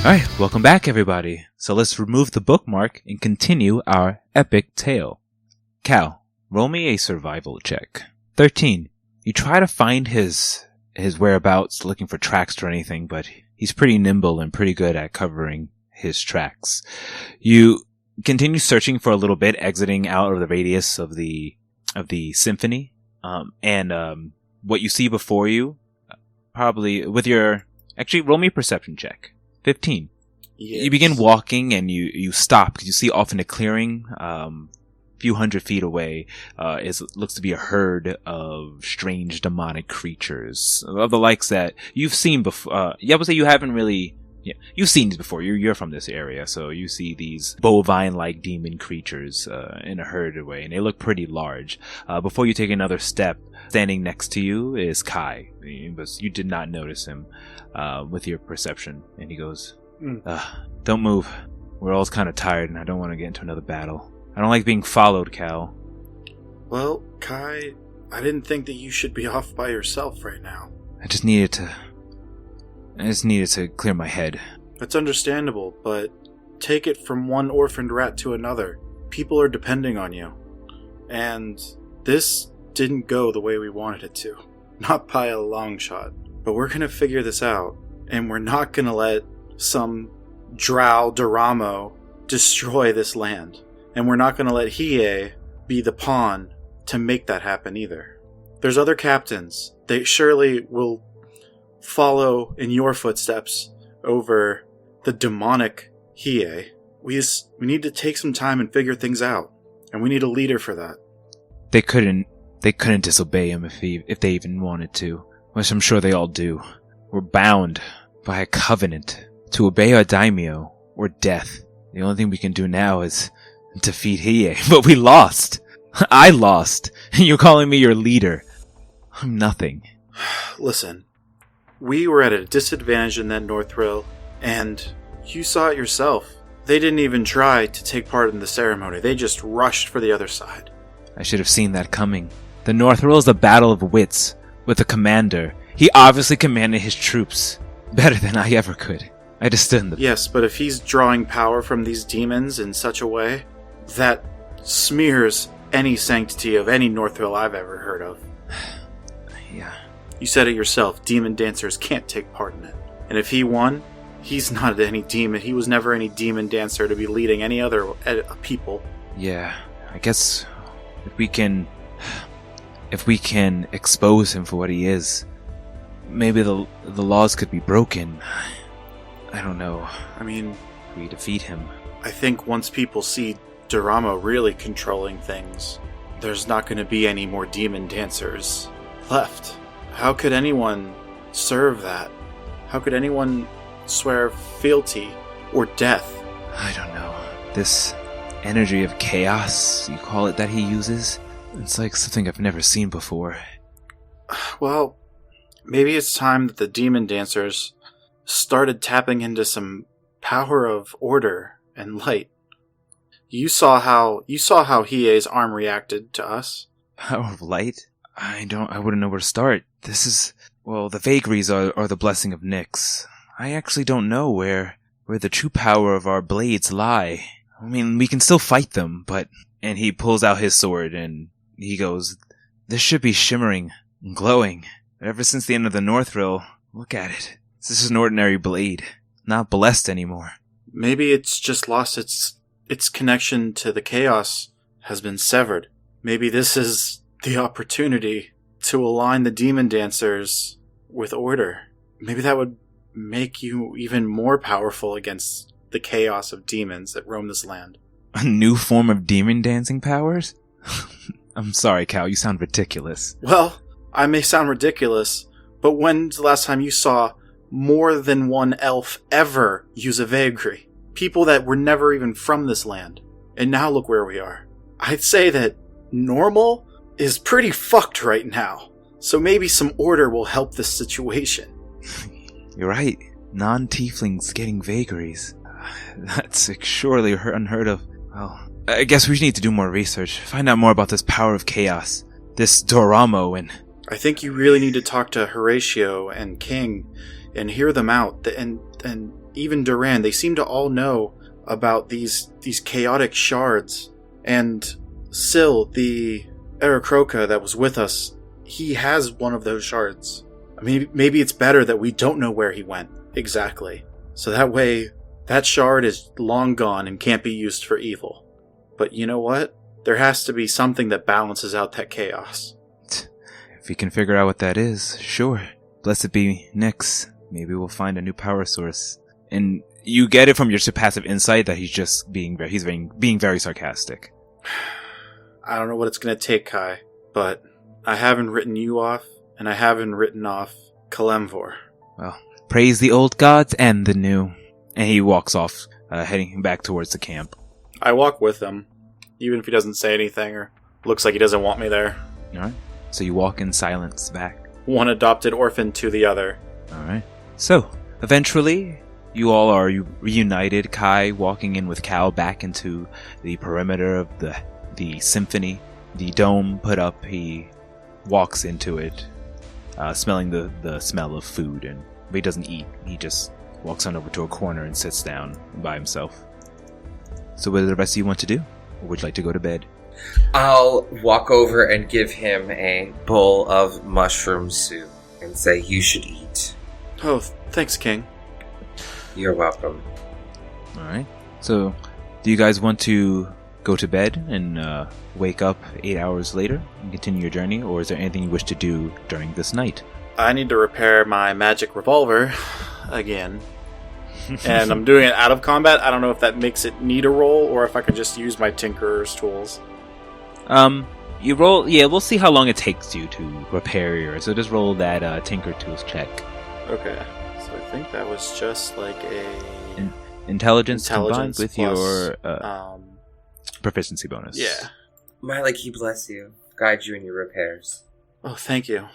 Alright, welcome back everybody. So let's remove the bookmark and continue our epic tale. Cal, roll me a survival check. 13. You try to find his whereabouts, looking for tracks or anything, but he's pretty nimble and pretty good at covering his tracks. You continue searching for a little bit, exiting out of the radius of the symphony, and what you see before you, probably with your... Actually, roll me a perception check. 15. Yes. You begin walking and you stop because you see off in a clearing, few hundred feet away, looks to be a herd of strange demonic creatures of the likes that you've seen before. I would say you haven't really. Yeah, you've seen these before. You're from this area, so you see these bovine-like demon creatures in a herd away, and they look pretty large. Before you take another step, standing next to you is Kai. You did not notice him with your perception, and he goes, "Don't move. We're all kind of tired, and I don't want to get into another battle. I don't like being followed, Cal." Well, Kai, I didn't think that you should be off by yourself right now. I just needed to clear my head. That's understandable, but take it from one orphaned rat to another. People are depending on you. And this didn't go the way we wanted it to. Not by a long shot. But we're gonna figure this out, and we're not gonna let some drow Doramo destroy this land. And we're not gonna let Hiei be the pawn to make that happen either. There's other captains. They surely will follow in your footsteps over the demonic Hiei. We need to take some time and figure things out, and we need a leader for that. They couldn't disobey him if they even wanted to, which I'm sure they all do. We're bound by a covenant to obey our daimyo or death. The only thing we can do now is defeat Hiei, but we lost. I lost. You're calling me your leader. I'm nothing. Listen. We were at a disadvantage in that Northrill, and you saw it yourself. They didn't even try to take part in the ceremony. They just rushed for the other side. I should have seen that coming. The Northrill is a battle of wits, with a commander. He obviously commanded his troops better than I ever could. I just stood in the... Yes, but if he's drawing power from these demons in such a way, that smears any sanctity of any Northrill I've ever heard of. Yeah. You said it yourself, demon dancers can't take part in it. And if he won, he's not any demon. He was never any demon dancer to be leading any other people. Yeah, I guess if we can expose him for what he is, maybe the laws could be broken. I don't know. I mean, if we defeat him. I think once people see Doramo really controlling things, there's not going to be any more demon dancers left. How could anyone serve that? How could anyone swear fealty or death? I don't know. This energy of chaos, you call it, that he uses? It's like something I've never seen before. Well, maybe it's time that the demon dancers started tapping into some power of order and light. You saw how Hiei's arm reacted to us. Power of light? I wouldn't know where to start. The vagaries are the blessing of Nyx. I actually don't know where the true power of our blades lie. I mean, we can still fight them, and he pulls out his sword and he goes, "This should be shimmering and glowing. But ever since the end of the Northrill, look at it. This is an ordinary blade, not blessed anymore." Maybe it's just lost its connection to the chaos has been severed. Maybe this is the opportunity to align the demon dancers with order. Maybe that would make you even more powerful against the chaos of demons that roam this land. A new form of demon dancing powers? I'm sorry, Cal, you sound ridiculous. Well, I may sound ridiculous, but when's the last time you saw more than one elf ever use a vagary? People that were never even from this land. And now look where we are. I'd say that normal is pretty fucked right now. So maybe some order will help this situation. You're right. Non-tieflings getting vagaries. That's surely unheard of. Well, I guess we need to do more research. Find out more about this power of chaos. This Doramo and... I think you really need to talk to Horatio and King and hear them out and even Duran, they seem to all know about these chaotic shards. And Syl, the Aarakocra that was with us, he has one of those shards. I mean, maybe it's better that we don't know where he went exactly. So that way, that shard is long gone and can't be used for evil. But you know what? There has to be something that balances out that chaos. If we can figure out what that is, sure. Blessed be Nyx. Maybe we'll find a new power source. And you get it from your passive insight that he's just being very sarcastic. I don't know what it's going to take, Kai, but I haven't written you off, and I haven't written off Kalemvor. Well, praise the old gods and the new. And he walks off, heading back towards the camp. I walk with him, even if he doesn't say anything or looks like he doesn't want me there. Alright, so you walk in silence back. One adopted orphan to the other. Alright, so, eventually, you all are reunited, Kai walking in with Cal back into the perimeter of the symphony. The dome put up, he walks into it, smelling the smell of food, but he doesn't eat. He just walks on over to a corner and sits down by himself. So what do the rest of you want to do? Or would you like to go to bed? I'll walk over and give him a bowl of mushroom soup and say, you should eat. Oh, thanks, King. You're welcome. Alright. So, do you guys want to go to bed and wake up 8 hours later and continue your journey? Or is there anything you wish to do during this night? I need to repair my magic revolver again. And I'm doing it out of combat. I don't know if that makes it need a roll or if I can just use my Tinkerer's tools. You roll... Yeah, we'll see how long it takes you to repair yours. So just roll that Tinker Tools check. Okay. So I think that was just like a... Intelligence combined with plus, your proficiency bonus. Yeah. Maliki, bless you. Guide you in your repairs. Oh, thank you.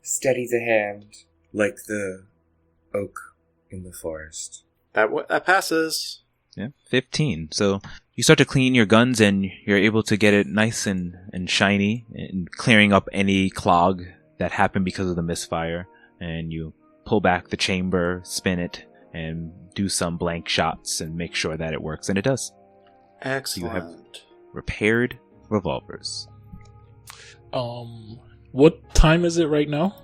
Steady the hand, like the oak in the forest. That passes. Yeah, 15. So you start to clean your guns and you're able to get it nice and shiny and clearing up any clog that happened because of the misfire. And you pull back the chamber, spin it, and do some blank shots and make sure that it works. And it does. Excellent. You have repaired revolvers. What time is it right now?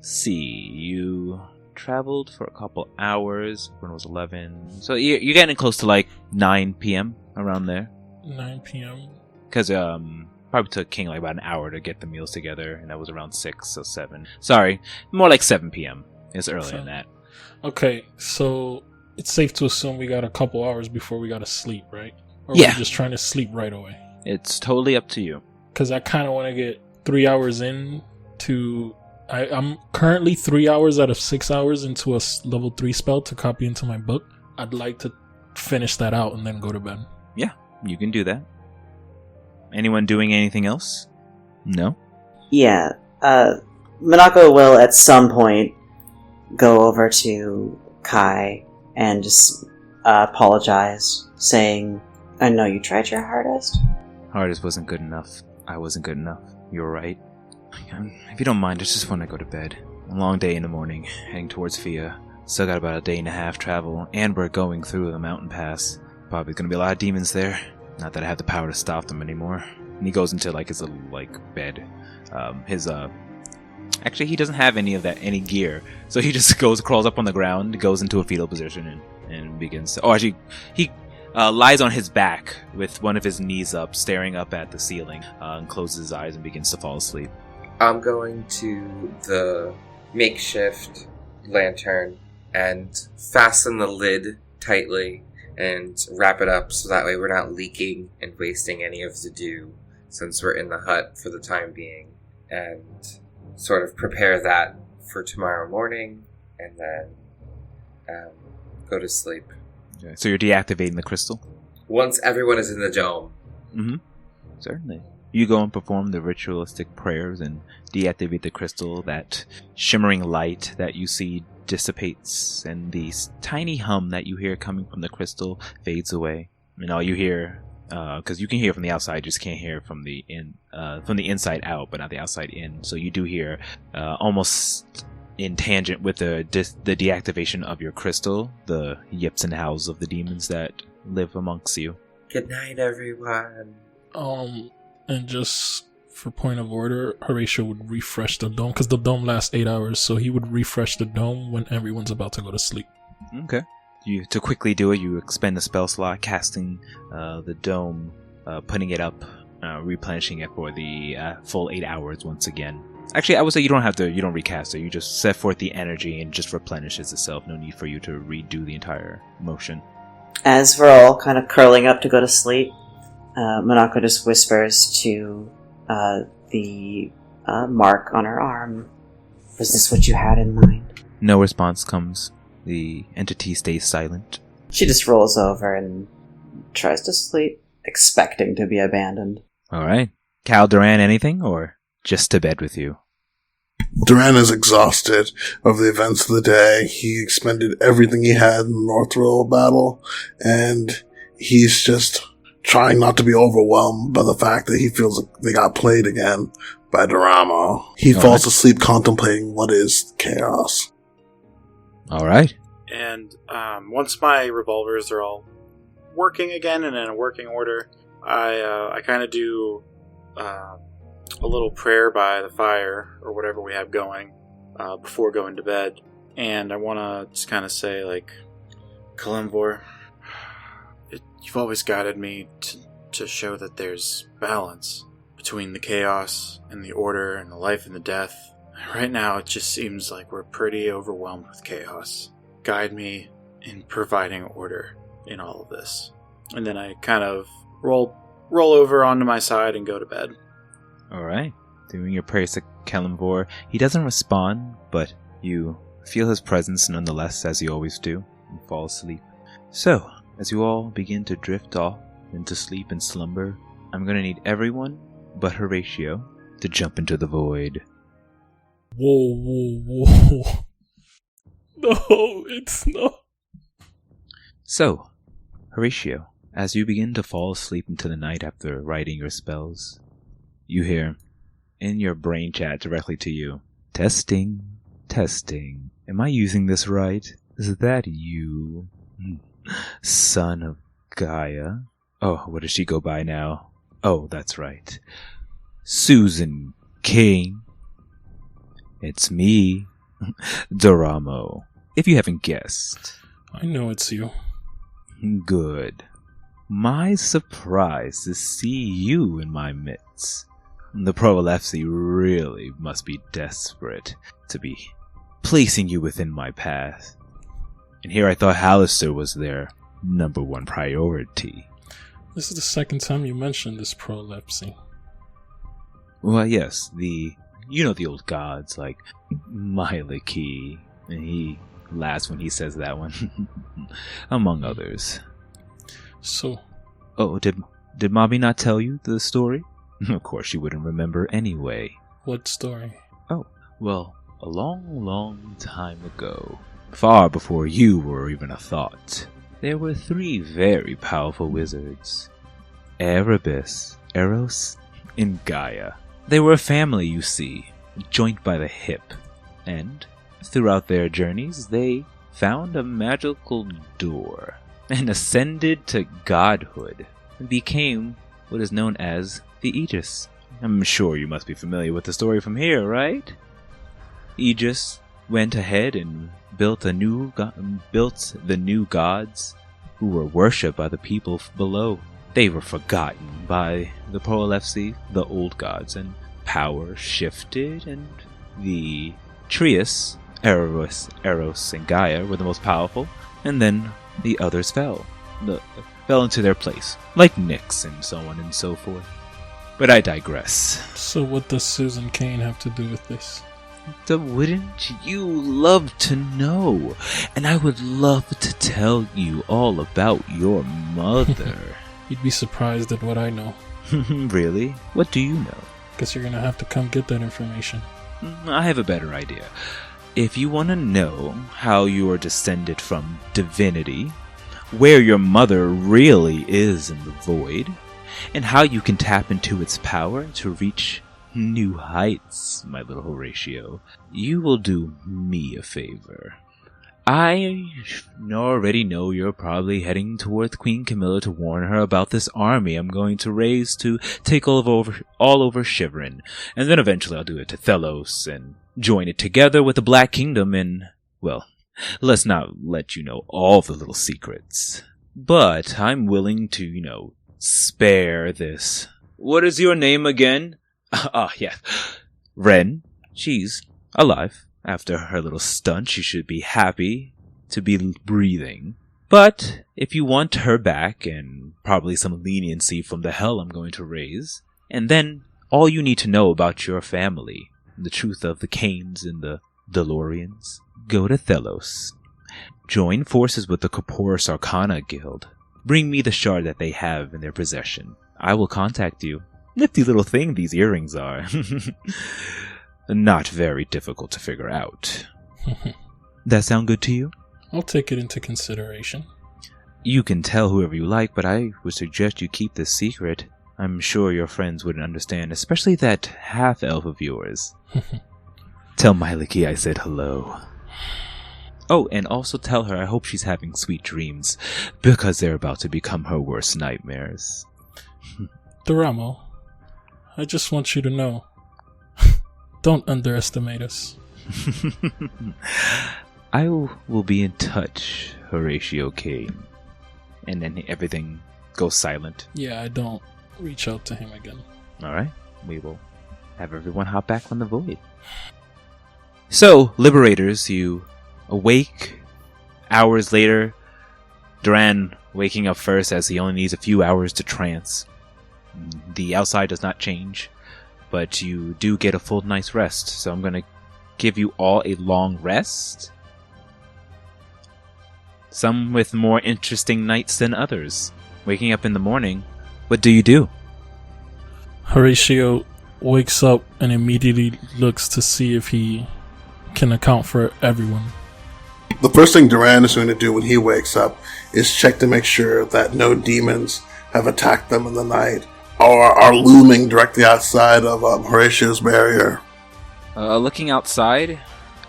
See, you traveled for a couple hours when it was 11. So you're getting close to like 9 p.m. around there. 9 p.m. Because probably took King like about an hour to get the meals together, and that was around 6, so 7. Sorry, more like 7 p.m. It's earlier than that. Okay, so it's safe to assume we got a couple hours before we gotta sleep, right? Or Yeah. we're just trying to sleep right away? It's totally up to you. Because I kind of want to get 3 hours in to... I'm currently 3 hours out of 6 hours into a level 3 spell to copy into my book. I'd like to finish that out and then go to bed. Yeah, you can do that. Anyone doing anything else? No? Yeah. Minako will at some point go over to Kai and just apologize, saying, I know you tried your hardest. Hardest wasn't good enough. I wasn't good enough. You're right. If you don't mind, I just want to go to bed. A long day in the morning, heading towards Fia. Still got about a day and a half travel, and we're going through the mountain pass. Probably gonna be a lot of demons there. Not that I have the power to stop them anymore. And he goes into like his little bed. Actually, he doesn't have any gear, so he just crawls up on the ground, goes into a fetal position, and begins. He lies on his back with one of his knees up, staring up at the ceiling, and closes his eyes and begins to fall asleep. I'm going to the makeshift lantern and fasten the lid tightly and wrap it up so that way we're not leaking and wasting any of the dew since we're in the hut for the time being, and sort of prepare that for tomorrow morning and then go to sleep. Okay. So you're deactivating the crystal? Once everyone is in the dome. Mm-hmm. Certainly. You go and perform the ritualistic prayers and deactivate the crystal. That shimmering light that you see dissipates, and the tiny hum that you hear coming from the crystal fades away. And all you hear, because you can hear from the outside, you just can't hear from the inside out, but not the outside in. So you do hear almost in tangent with the deactivation of your crystal, the yips and howls of the demons that live amongst you. Good night, everyone. And just for point of order, Horatio would refresh the dome, because the dome lasts 8 hours, so he would refresh the dome when everyone's about to go to sleep. Okay. To quickly do it, you expend the spell slot, casting the dome, putting it up, replenishing it for the full 8 hours once again. Actually, I would say you don't recast it, you just set forth the energy and just replenishes itself. No need for you to redo the entire motion. As we're all kind of curling up to go to sleep, Monako just whispers to the mark on her arm, "Was this what you had in mind?" No response comes. The entity stays silent. She just rolls over and tries to sleep, expecting to be abandoned. Alright. Cal, Duran, anything, or just to bed with you? Duran is exhausted of the events of the day. He expended everything he had in the Northrill battle, and he's just trying not to be overwhelmed by the fact that he feels like they got played again by Doramo. He falls asleep contemplating what is chaos. Alright. And once my revolvers are all working again and in a working order, I kind of do a little prayer by the fire or whatever we have going before going to bed. And I want to just kind of say, like, Kalimvor, you've always guided me to show that there's balance between the chaos and the order and the life and the death. Right now, it just seems like we're pretty overwhelmed with chaos. Guide me in providing order in all of this. And then I kind of roll over onto my side and go to bed. Alright. Doing your prayers to Kalimvor. He doesn't respond, but you feel his presence nonetheless, as you always do, and fall asleep. So, as you all begin to drift off into sleep and slumber, I'm going to need everyone but Horatio to jump into the void. Whoa. No, it's not. So, Horatio, as you begin to fall asleep into the night after writing your spells, you hear, in your brain chat directly to you, testing. Am I using this right? Is that you? Son of Gaia? Oh, what does she go by now? Oh, that's right. Susan King. It's me, Doramo. If you haven't guessed. I know it's you. Good. My surprise to see you in my midst. The Prolepsy really must be desperate to be placing you within my path. And here I thought Hallister was their number one priority. This is the second time you mentioned this Prolepsy. Well, yes, the old gods like Myliki, and he laughs when he says that one, among others. So, oh, did Mommy not tell you the story? Of course, she wouldn't remember anyway. What story? Oh, well, a long time ago, far before you were even a thought, there were 3 very powerful wizards: Erebus, Eros, and Gaia. They were a family, you see, joined by the hip, and throughout their journeys they found a magical door and ascended to godhood and became what is known as the Aegis. I'm sure you must be familiar with the story from here, right? Aegis went ahead and built the new gods who were worshipped by the people below. They were forgotten by the Prolepsy, the old gods, and power shifted, and the Trias, Eros, and Gaia were the most powerful, and then the others fell into their place, like Nyx and so on and so forth. But I digress. So what does Susan Kane have to do with this? Wouldn't you love to know? And I would love to tell you all about your mother. You'd be surprised at what I know. Really? What do you know? Guess you're gonna have to come get that information. I have a better idea. If you want to know how you are descended from divinity, where your mother really is in the void, and how you can tap into its power to reach new heights, my little Horatio. You will do me a favor. I already know you're probably heading towards Queen Camilla to warn her about this army I'm going to raise to take all over Shiverin, and then eventually I'll do it to Thelos and join it together with the Black Kingdom and, well, let's not let you know all the little secrets. But I'm willing to, spare this. What is your name again? Yeah. Ren. She's alive. After her little stunt, she should be happy to be breathing. But if you want her back, and probably some leniency from the hell I'm going to raise, and then all you need to know about your family, the truth of the Canes and the DeLoreans, go to Thelos. Join forces with the Corporus Arcana Guild. Bring me the shard that they have in their possession. I will contact you. Nifty little thing these earrings are. Not very difficult to figure out. That sound good to you? I'll take it into consideration. You can tell whoever you like, but I would suggest you keep this secret. I'm sure your friends wouldn't understand, especially that half-elf of yours. Tell Myliki I said hello. Oh, and also tell her I hope she's having sweet dreams, because they're about to become her worst nightmares. Doramo, I just want you to know, don't underestimate us. I will be in touch, Horatio Kane. And then everything goes silent. Yeah, I don't reach out to him again. Alright, we will have everyone hop back from the void. So, Liberators, you awake. Hours later, Duran waking up first as he only needs a few hours to trance. The outside does not change, but you do get a full night's rest, so I'm going to give you all a long rest. Some with more interesting nights than others. Waking up in the morning, what do you do? Horatio wakes up and immediately looks to see if he can account for everyone. The first thing Duran is going to do when he wakes up is check to make sure that no demons have attacked them in the night or are looming directly outside of Horatio's barrier. Looking outside,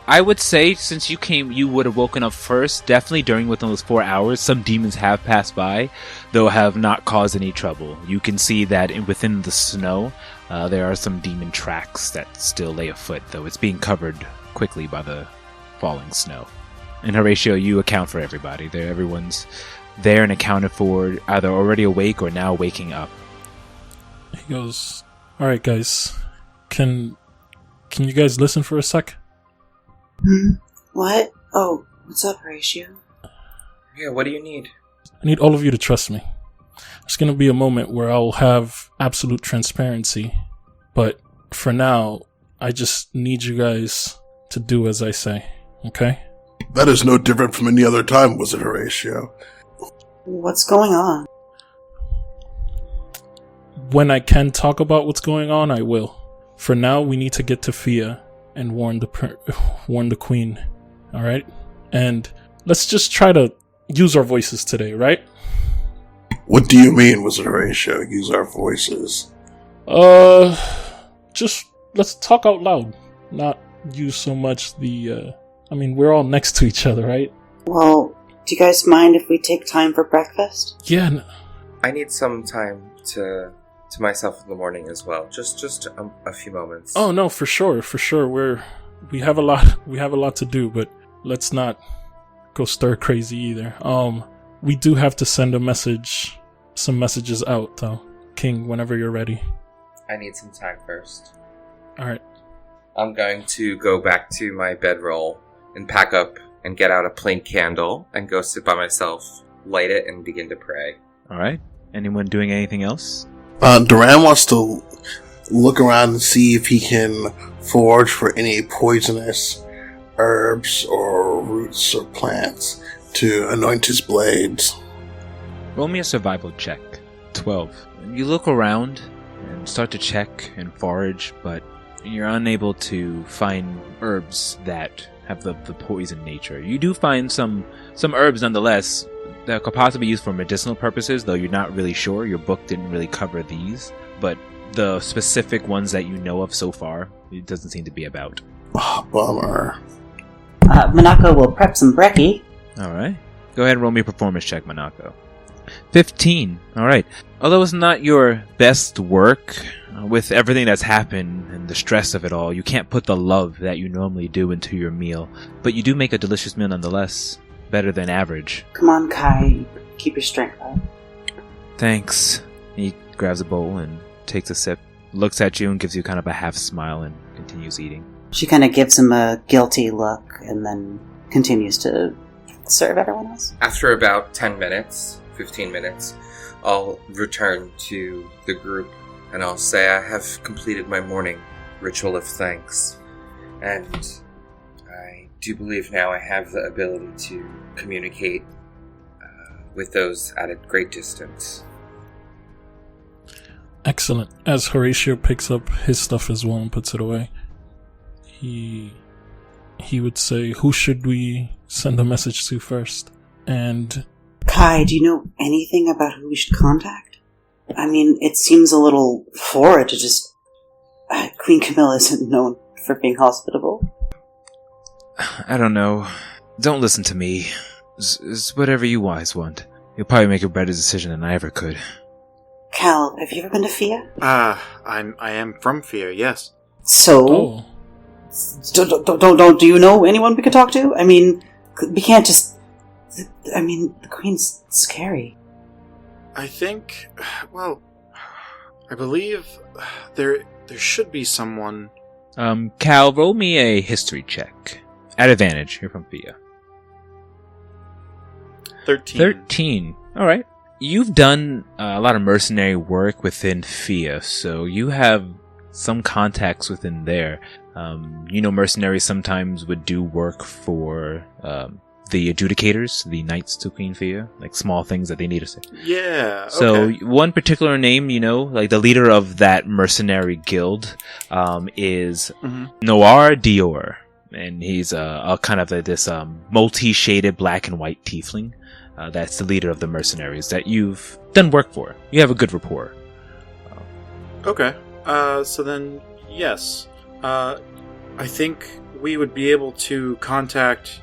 I would say since you came, you would have woken up first. Definitely during within those 4 hours, some demons have passed by, though have not caused any trouble. You can see that within the snow, there are some demon tracks that still lay afoot, though it's being covered quickly by the falling snow. And Horatio, you account for everybody. Everyone's there and accounted for, either already awake or now waking up. He goes, "Alright guys, can you guys listen for a sec?" What? Oh, what's up, Horatio? Yeah, what do you need? I need all of you to trust me. There's going to be a moment where I'll have absolute transparency, but for now, I just need you guys to do as I say, okay? That is no different from any other time, was it, Horatio? What's going on? When I can talk about what's going on, I will. For now, we need to get to Fia and warn the queen, alright? And let's just try to use our voices today, right? What do you mean, was it, Horatio? Use our voices? Just let's talk out loud. Not use so much we're all next to each other, right? Well, do you guys mind if we take time for breakfast? Yeah. I need some time to myself in the morning as well. Just a few moments. Oh no, for sure. We have a lot to do, but let's not go stir crazy either. We do have to send some messages out though. King, whenever you're ready. I need some time first. Alright. I'm going to go back to my bedroll and pack up and get out a plain candle and go sit by myself, light it, and begin to pray. Alright. Anyone doing anything else? Duran wants to look around and see if he can forage for any poisonous herbs or roots or plants to anoint his blades. Roll me a survival check. 12. You look around and start to check and forage, but you're unable to find herbs that have the poison nature. You do find some herbs nonetheless that could possibly be used for medicinal purposes, though you're not really sure. Your book didn't really cover these, but the specific ones that you know of so far, it doesn't seem to be about. Oh, bummer. Monaco will prep some brekkie. Alright. Go ahead and roll me a performance check, Monaco. 15. Alright. Although it's not your best work, with everything that's happened and the stress of it all, you can't put the love that you normally do into your meal. But you do make a delicious meal nonetheless. Better than average. Come on, Kai. Keep your strength up. Thanks. He grabs a bowl and takes a sip, looks at you and gives you kind of a half smile and continues eating. She kind of gives him a guilty look and then continues to serve everyone else. After about 10 minutes, 15 minutes, I'll return to the group and I'll say I have completed my morning ritual of thanks. And I do believe now I have the ability to communicate with those at a great distance. Excellent. As Horatio picks up his stuff as well and puts it away, he would say, who should we send a message to first? And Kai, do you know anything about who we should contact? I mean, it seems a little forward to just... Queen Camilla isn't known for being hospitable. I don't know. Don't listen to me. It's whatever you wise want. You'll probably make a better decision than I ever could. Cal, have you ever been to Fia? I am from Fia, yes. So? Do you know anyone we could talk to? I mean, we can't just... I mean, the Queen's scary. I think... Well, I believe there should be someone... Cal, roll me a history check. At advantage, you're from Fia. 13. 13. Alright. You've done a lot of mercenary work within Fia, so you have some contacts within there. Mercenaries sometimes would do work for the adjudicators, the knights to Queen Fia, like small things that they need to say. Yeah, So okay. one particular name, like the leader of that mercenary guild is Noir Dior. And he's a kind of this multi-shaded black and white tiefling. That's the leader of the mercenaries that you've done work for. You have a good rapport. Okay. So then, yes. I think we would be able to contact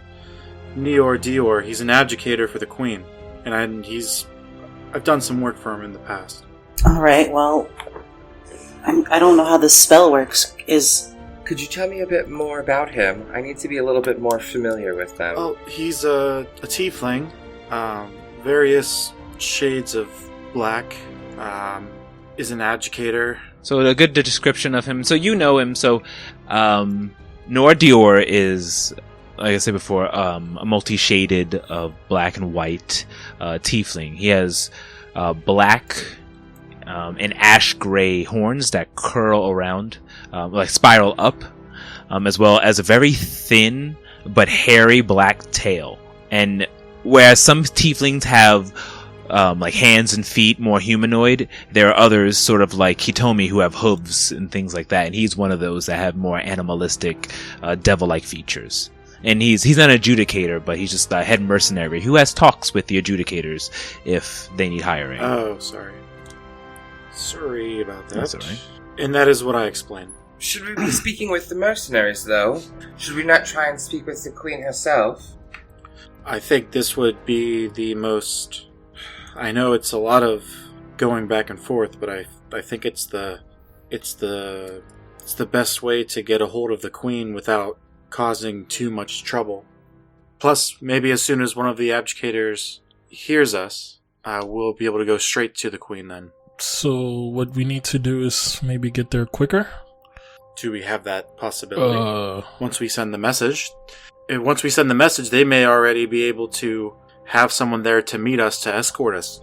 Neor Dior. He's an adjudicator for the Queen. And I've done some work for him in the past. Alright, well... I don't know how this spell works. Could you tell me a bit more about him? I need to be a little bit more familiar with them. Well, he's a tiefling. Various shades of black. Is an adjudicator. So a good description of him. So you know him. So Noir Dior is, like I said before, a multi-shaded of black and white tiefling. He has black and ash gray horns that curl around, like spiral up, as well as a very thin but hairy black tail. And whereas some tieflings have like hands and feet, more humanoid, there are others sort of like Hitomi who have hooves and things like that, and he's one of those that have more animalistic, devil-like features. And he's not an adjudicator, but he's just a head mercenary who has talks with the adjudicators if they need hiring. Oh, sorry. Sorry about that. That's alright. And that is what I explained. Should we be speaking with the mercenaries, though? Should we not try and speak with the Queen herself? I think this would be the most... I know it's a lot of going back and forth, but I think it's the best way to get a hold of the Queen without causing too much trouble. Plus, maybe as soon as one of the adjudicators hears us, we'll be able to go straight to the Queen then. so what we need to do is maybe get there quicker? Do we have that possibility? Once we send the message. Once we send the message, they may already be able to have someone there to meet us, to escort us.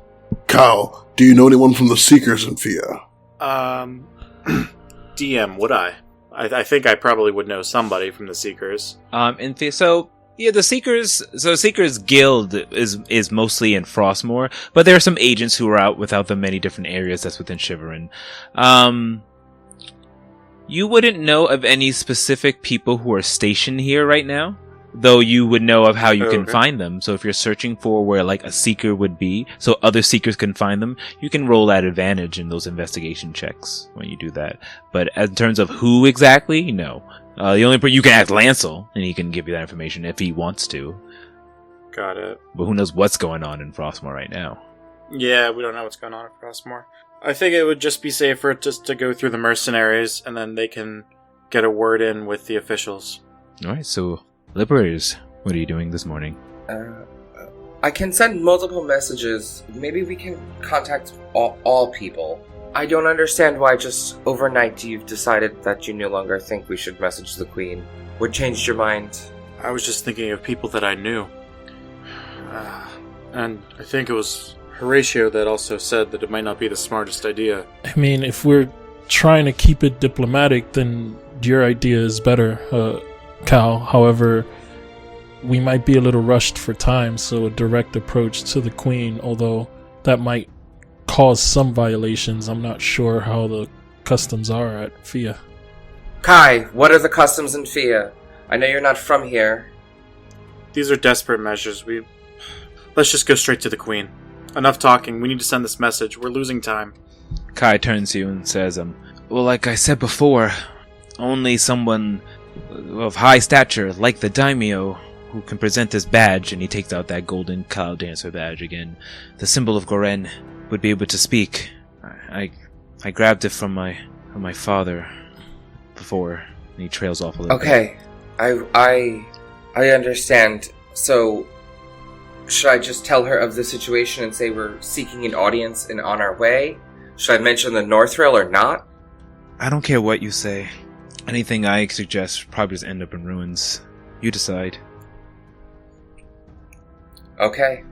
Kyle, do you know anyone from the Seekers in Fia? DM, would I? I think I probably would know somebody from the Seekers. The Seekers Guild is mostly in Frostmoor, but there are some agents who are out without the many different areas that's within Shiverin. You wouldn't know of any specific people who are stationed here right now, though you would know of how you can Okay. find them. So if you're searching for where like a seeker would be, so other seekers can find them, you can roll at advantage in those investigation checks when you do that. But in terms of who exactly, no. The only you can ask Lancel, and he can give you that information if he wants to. Got it. But who knows what's going on in Frostmoor right now? Yeah, we don't know what's going on at Frostmoor. I think it would just be safer just to go through the mercenaries, and then they can get a word in with the officials. All right, so Liberators, what are you doing this morning? I can send multiple messages. Maybe we can contact all people. I don't understand why just overnight you've decided that you no longer think we should message the Queen. What changed your mind? I was just thinking of people that I knew. And I think it was Horatio that also said that it might not be the smartest idea. I mean, if we're trying to keep it diplomatic, then your idea is better, Cal. However, we might be a little rushed for time, so a direct approach to the Queen, although that might cause some violations. I'm not sure how the customs are at Fia. Kai, what are the customs in Fia? I know you're not from here. These are desperate measures. Let's just go straight to the Queen. Enough talking. We need to send this message. We're losing time. Kai turns to you and says, well, like I said before, only someone of high stature, like the daimyo, who can present this badge, and he takes out that golden cloud dancer badge again, the symbol of Goren, would be able to speak. I grabbed it from my father before, and he trails off a little bit. Okay, I understand. So, should I just tell her of the situation and say we're seeking an audience and on our way? Should I mention the Northrill or not? I don't care what you say. Anything I suggest probably just end up in ruins. You decide. Okay.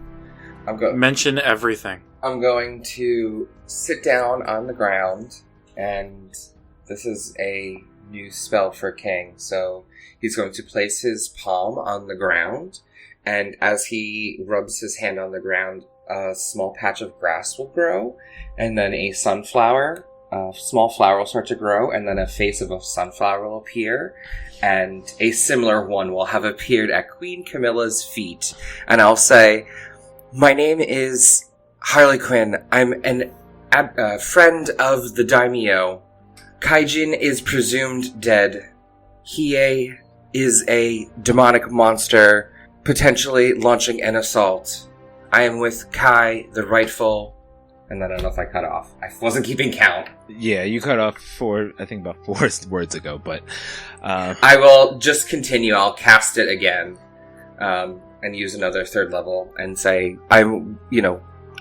Mention everything. I'm going to sit down on the ground, and this is a new spell for King, so he's going to place his palm on the ground, and as he rubs his hand on the ground, a small patch of grass will grow, and then a small flower will start to grow, and then a face of a sunflower will appear, and a similar one will have appeared at Queen Camilla's feet, and I'll say, "My name is Harley Quinn. I'm a friend of the daimyo. Kaijin is presumed dead. Hiei is a demonic monster, potentially launching an assault. I am with Kai, the rightful..." And then I don't know if I cut off. I wasn't keeping count. Yeah, you cut off I think about 4 words ago, but... I will just continue. I'll cast it again. And use another 3rd level and say, I'm,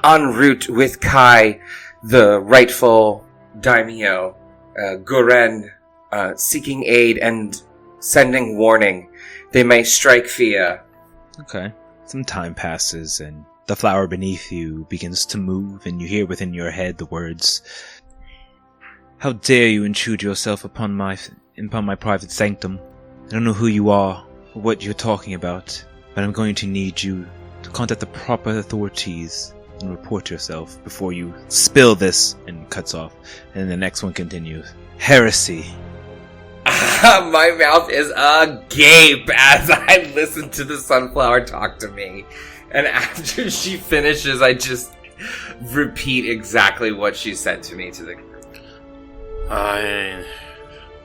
en route with Kai, the rightful daimyo, Goren, seeking aid and sending warning. They may strike Fia. Okay. Some time passes, and the flower beneath you begins to move, and you hear within your head the words, "How dare you intrude yourself upon my private sanctum? I don't know who you are, or what you're talking about, but I'm going to need you to contact the proper authorities and report yourself before you spill this," and cuts off. And the next one continues. "Heresy." My mouth is agape as I listen to the sunflower talk to me. And after she finishes, I just repeat exactly what she said to me to the group. I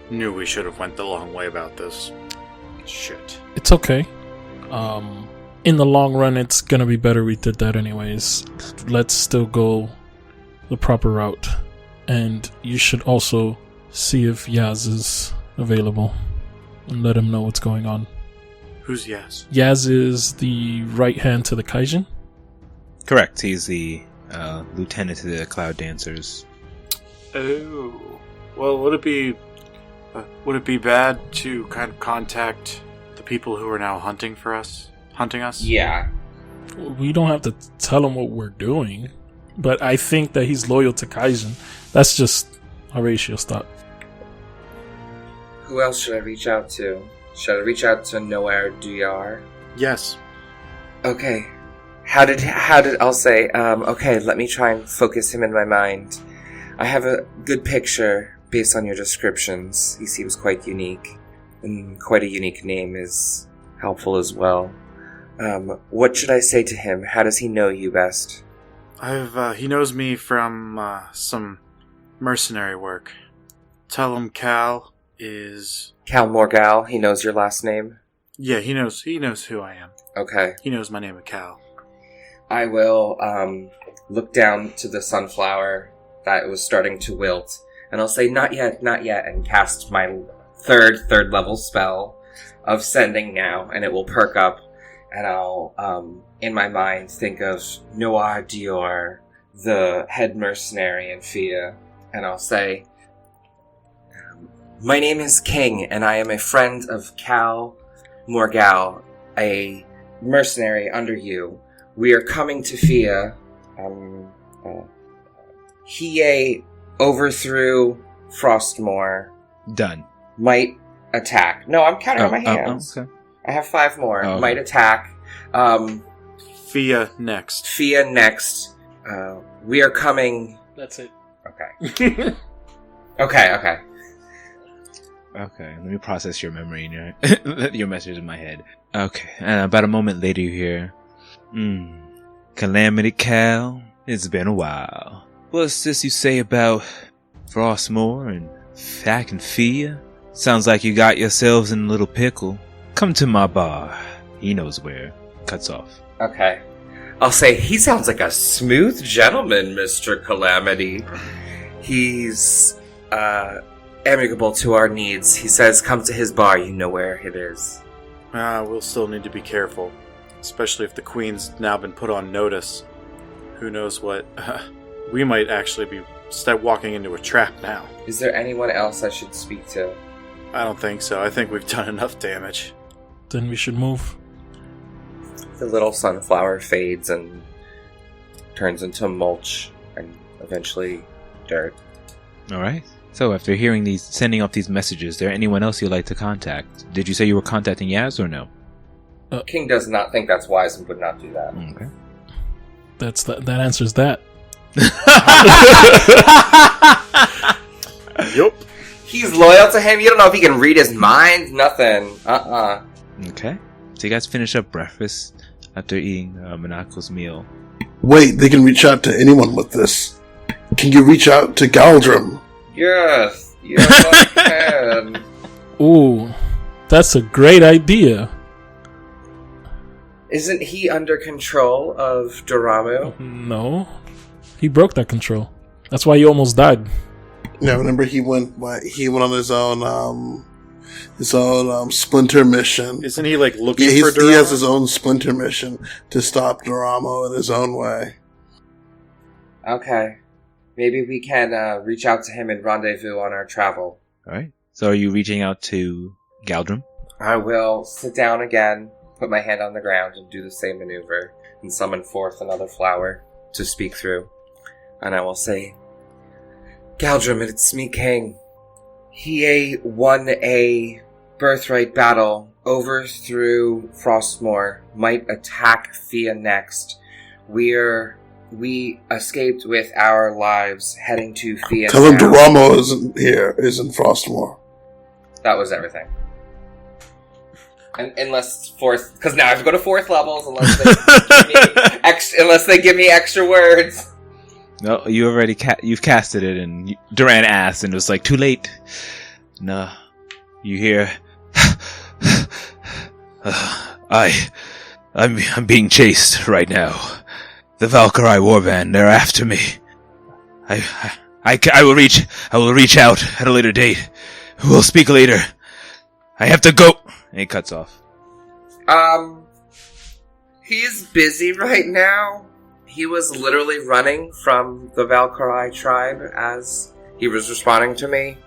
knew we should have went the long way about this. Shit. It's okay. In the long run, it's gonna be better we did that anyways. Let's still go the proper route. And you should also see if Yaz is available and let him know what's going on. Who's Yaz? Yaz is the right hand to the Kaijin. Correct. He's the lieutenant to the Cloud Dancers. Oh. Well, would it be bad to kind of contact the people who are now hunting us? Yeah. We don't have to tell him what we're doing, but I think that he's loyal to Kaijin. That's just Horatio's thought. Who else should I reach out to? Should I reach out to Noir Duyar? Yes. Okay. How did I'll say, okay, let me try and focus him in my mind. I have a good picture based on your descriptions. He seems quite unique. And quite a unique name is helpful as well. What should I say to him? How does he know you best? He knows me from some mercenary work. Tell him Cal is... Cal Morgal, he knows your last name? Yeah, he knows who I am. Okay. He knows my name is Cal. I will look down to the sunflower that was starting to wilt, and I'll say, not yet, and cast my third level spell of Sending Now, and it will perk up, and I'll, in my mind, think of Noir Dior, the head mercenary in Fia, and I'll say, my name is King, and I am a friend of Cal Morgal, a mercenary under you. We are coming to Fia. He overthrew Frostmoor. Done. Might attack. No, I'm counting on my hands. Okay. I have 5 more. Oh, okay. Might attack. Fia next. Fia next. We are coming. That's it. Okay. Okay. Okay, let me process your memory and your message in my head. Okay, about a moment later you hear, Calamity Cal, it's been a while. What's this you say about Frostmoor and Fack and Fia? Sounds like you got yourselves in a little pickle. Come to my bar. He knows where. Cuts off. Okay. I'll say, he sounds like a smooth gentleman, Mr. Calamity. He's, amicable to our needs. He says, come to his bar, you know where it is. We'll still need to be careful. Especially if the Queen's now been put on notice. Who knows what... we might actually be walking into a trap now. Is there anyone else I should speak to? I don't think so. I think we've done enough damage. Then we should move. The little sunflower fades and turns into mulch and eventually dirt. Alright. So after sending off these messages, is there anyone else you'd like to contact? Did you say you were contacting Yaz or no? King does not think that's wise and would not do that. Okay. That answers that. Yup. He's loyal to him. You don't know if he can read his mind. Nothing. Okay. So you guys finish up breakfast after eating Monaco's meal. Wait, they can reach out to anyone with this. Can you reach out to Galdrim? Yes, I can. Ooh, that's a great idea. Isn't he under control of Doramu? No, he broke that control. That's why he almost died. Yeah, remember he went on his own splinter mission. Isn't he like looking for Doramo? He has his own splinter mission to stop Doramo in his own way. Okay. Maybe we can reach out to him and rendezvous on our travel. Alright. So are you reaching out to Galdrim? I will sit down again, put my hand on the ground, and do the same maneuver, and summon forth another flower to speak through. And I will say, Galdrim, it's me, King. He won a birthright battle, overthrew Frostmoor, might attack Fia next. We escaped with our lives, heading to Fia. Tell him Doramo isn't here, isn't Frostmoor. That was everything. Unless fourth, because now I have to go to 4th levels unless they give me extra words. No, you already you've casted it, and Duran asked, and it was like too late. No, you hear? I'm being chased right now. The Valkyrie warband, they're after me. I will reach out at a later date. We'll speak later. I have to go. And he cuts off. He's busy right now. He was literally running from the Valkyrie tribe as he was responding to me.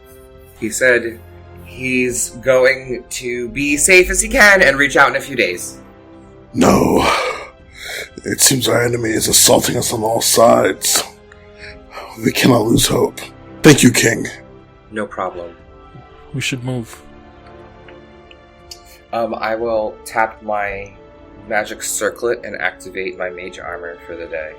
He said he's going to be safe as he can and reach out in a few days. No. It seems our enemy is assaulting us on all sides. We cannot lose hope. Thank you, King. No problem. We should move. I will tap my magic circlet and activate my mage armor for the day.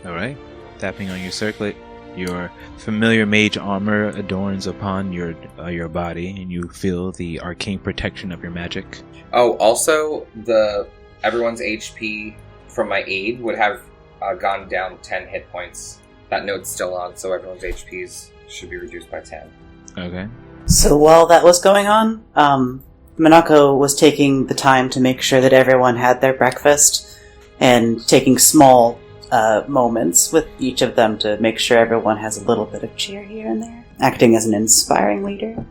Alright. Tapping on your circlet. Your familiar mage armor adorns upon your body, and you feel the arcane protection of your magic. Oh, also, everyone's HP from my aid would have gone down 10 hit points. That note's still on, so everyone's HPs should be reduced by 10. Okay. So while that was going on, Minako was taking the time to make sure that everyone had their breakfast and taking small moments with each of them to make sure everyone has a little bit of cheer here and there, acting as an inspiring leader.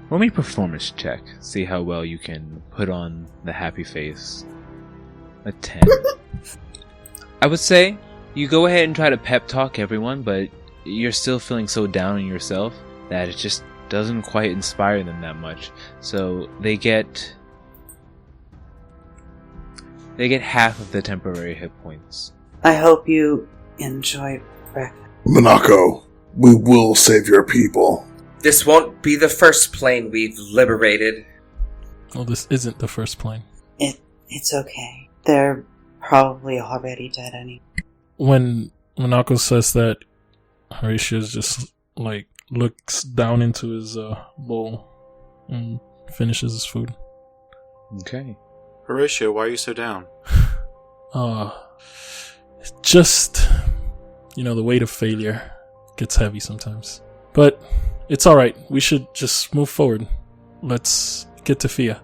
Roll me a performance check. See how well you can put on the happy face. A 10. I would say you go ahead and try to pep talk everyone, but you're still feeling so down on yourself that it just doesn't quite inspire them that much. So they get half of the temporary hit points. I hope you enjoy breakfast. Minako, we will save your people. This won't be the first plane we've liberated. Well, this isn't the first plane. It's okay. They're probably already dead anyway. When Minako says that, Horatius just, looks down into his bowl and finishes his food. Okay. Horatio, why are you so down? Just, the weight of failure gets heavy sometimes. But it's alright. We should just move forward. Let's get to Fia.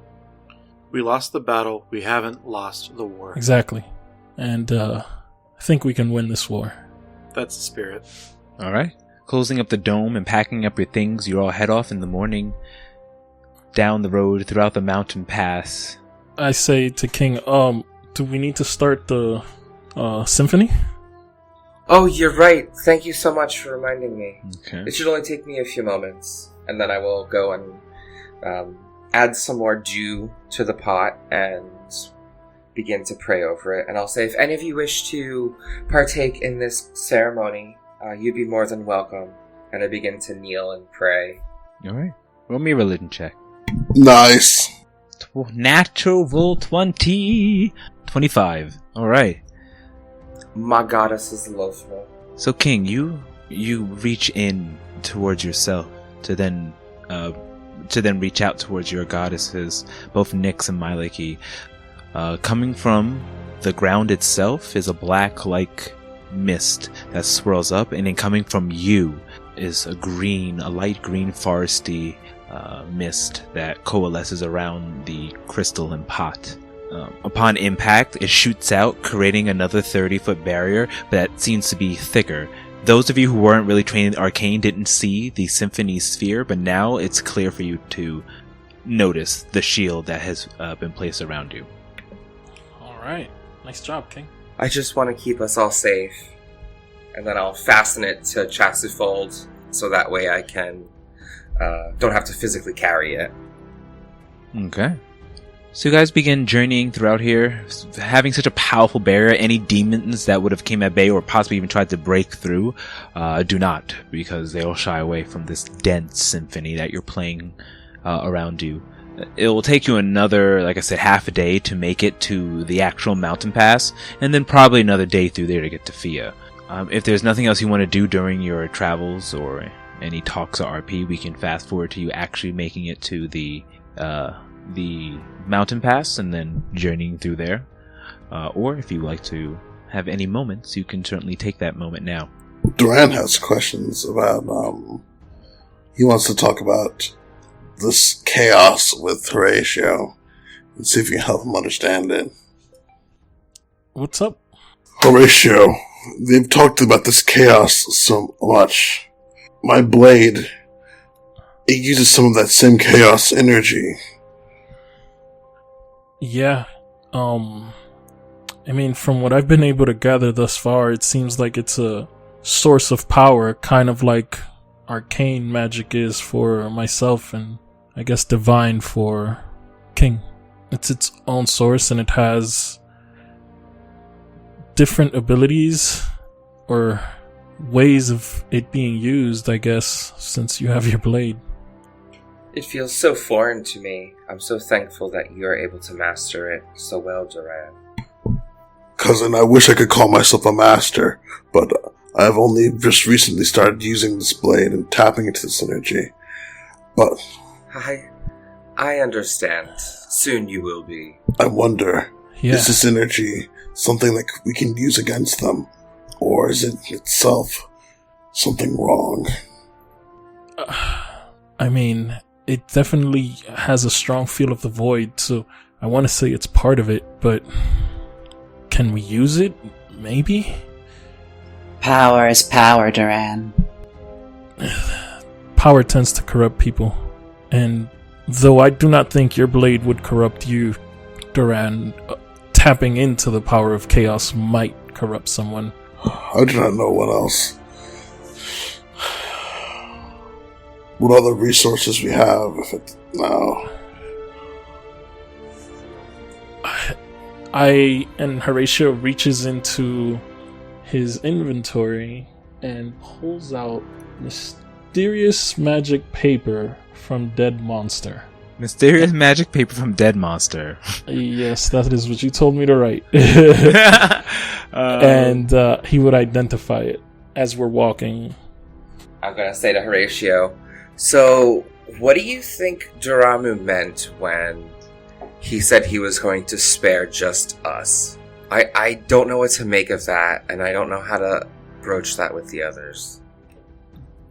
We lost the battle. We haven't lost the war. Exactly. And I think we can win this war. That's the spirit. Alright. Closing up the dome and packing up your things, you all head off in the morning down the road throughout the mountain pass. I say to King, do we need to start the symphony? Oh, you're right. Thank you so much for reminding me. Okay. It should only take me a few moments, and then I will go and add some more dew to the pot and begin to pray over it. And I'll say, if any of you wish to partake in this ceremony, you'd be more than welcome. And I begin to kneel and pray. Alright. Roll me a religion check. Nice. Natural 20. 25. Alright. My goddess loves me. So King, you reach in towards yourself to then reach out towards your goddesses, both Nyx and Myliki. Coming from the ground itself is a black mist that swirls up, and then coming from you is a light green foresty mist that coalesces around the crystalline pot. Upon impact, it shoots out, creating another 30-foot barrier, but that seems to be thicker. Those of you who weren't really trained in arcane didn't see the symphony sphere, but now it's clear for you to notice the shield that has been placed around you. Alright. Nice job, King. I just want to keep us all safe. And then I'll fasten it to Chasufold so that way I can don't have to physically carry it. Okay. So you guys begin journeying throughout here, having such a powerful barrier. Any demons that would have came at bay or possibly even tried to break through do not, because they will shy away from this dense symphony that you're playing around you. It will take you another, like I said, half a day to make it to the actual mountain pass, and then probably another day through there to get to Fia. If there's nothing else you want to do during your travels or any talks or RP, we can fast forward to you actually making it to the mountain pass and then journeying through there. Or if you like to have any moments, you can certainly take that moment now. Duran has questions about, he wants to talk about this chaos with Horatio and see if you can help him understand it. What's up? Horatio, they've talked about this chaos so much. My blade, it uses some of that same chaos energy. Yeah. I mean, from what I've been able to gather thus far, it seems like it's a source of power, kind of like arcane magic is for myself and I guess divine for King. It's its own source and it has different abilities or ways of it being used, I guess, since you have your blade. It feels so foreign to me. I'm so thankful that you are able to master it so well, Duran. Cousin, I wish I could call myself a master, but I've only just recently started using this blade and tapping into this energy. But I understand. Soon you will be. I wonder, Yeah. is this energy something that we can use against them? Or is it itself something wrong? I mean, it definitely has a strong feel of the void, so I want to say it's part of it, but can we use it? Maybe? Power is power, Duran. Power tends to corrupt people, and though I do not think your blade would corrupt you, Duran, tapping into the power of chaos might corrupt someone. I do not know what else. What other resources we have if it now? And Horatio reaches into his inventory and pulls out mysterious magic paper from Dead Monster. Mysterious magic paper from Dead Monster. Yes, that is what you told me to write. And he would identify it as we're walking. I'm gonna say to Horatio, so what do you think Doramu meant when he said he was going to spare just us? I don't know what to make of that, and I don't know how to broach that with the others.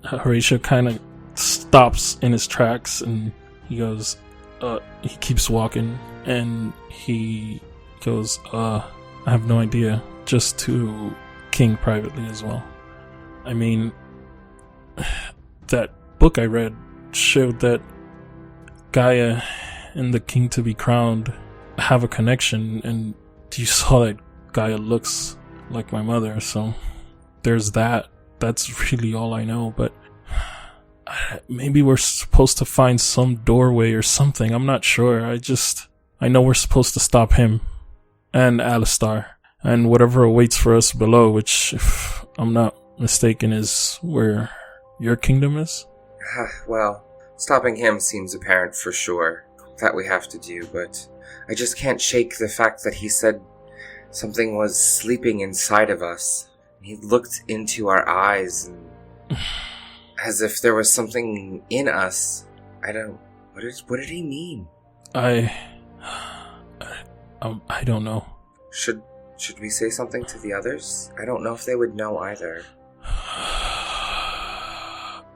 Horatio kind of stops in his tracks and he goes, he keeps walking and he goes, I have no idea, just to King privately as well. I mean, that book I read showed that Gaia and the King to be crowned have a connection, and you saw that Gaia looks like my mother, so there's that. That's really all I know, but maybe we're supposed to find some doorway or something. I'm not sure. I know we're supposed to stop him and Alistar and whatever awaits for us below, which, if I'm not mistaken, is where your kingdom is. Well, stopping him seems apparent for sure that we have to do, but I just can't shake the fact that he said something was sleeping inside of us. He looked into our eyes and as if there was something in us. What did he mean? I don't know. Should we say something to the others? I don't know if they would know either.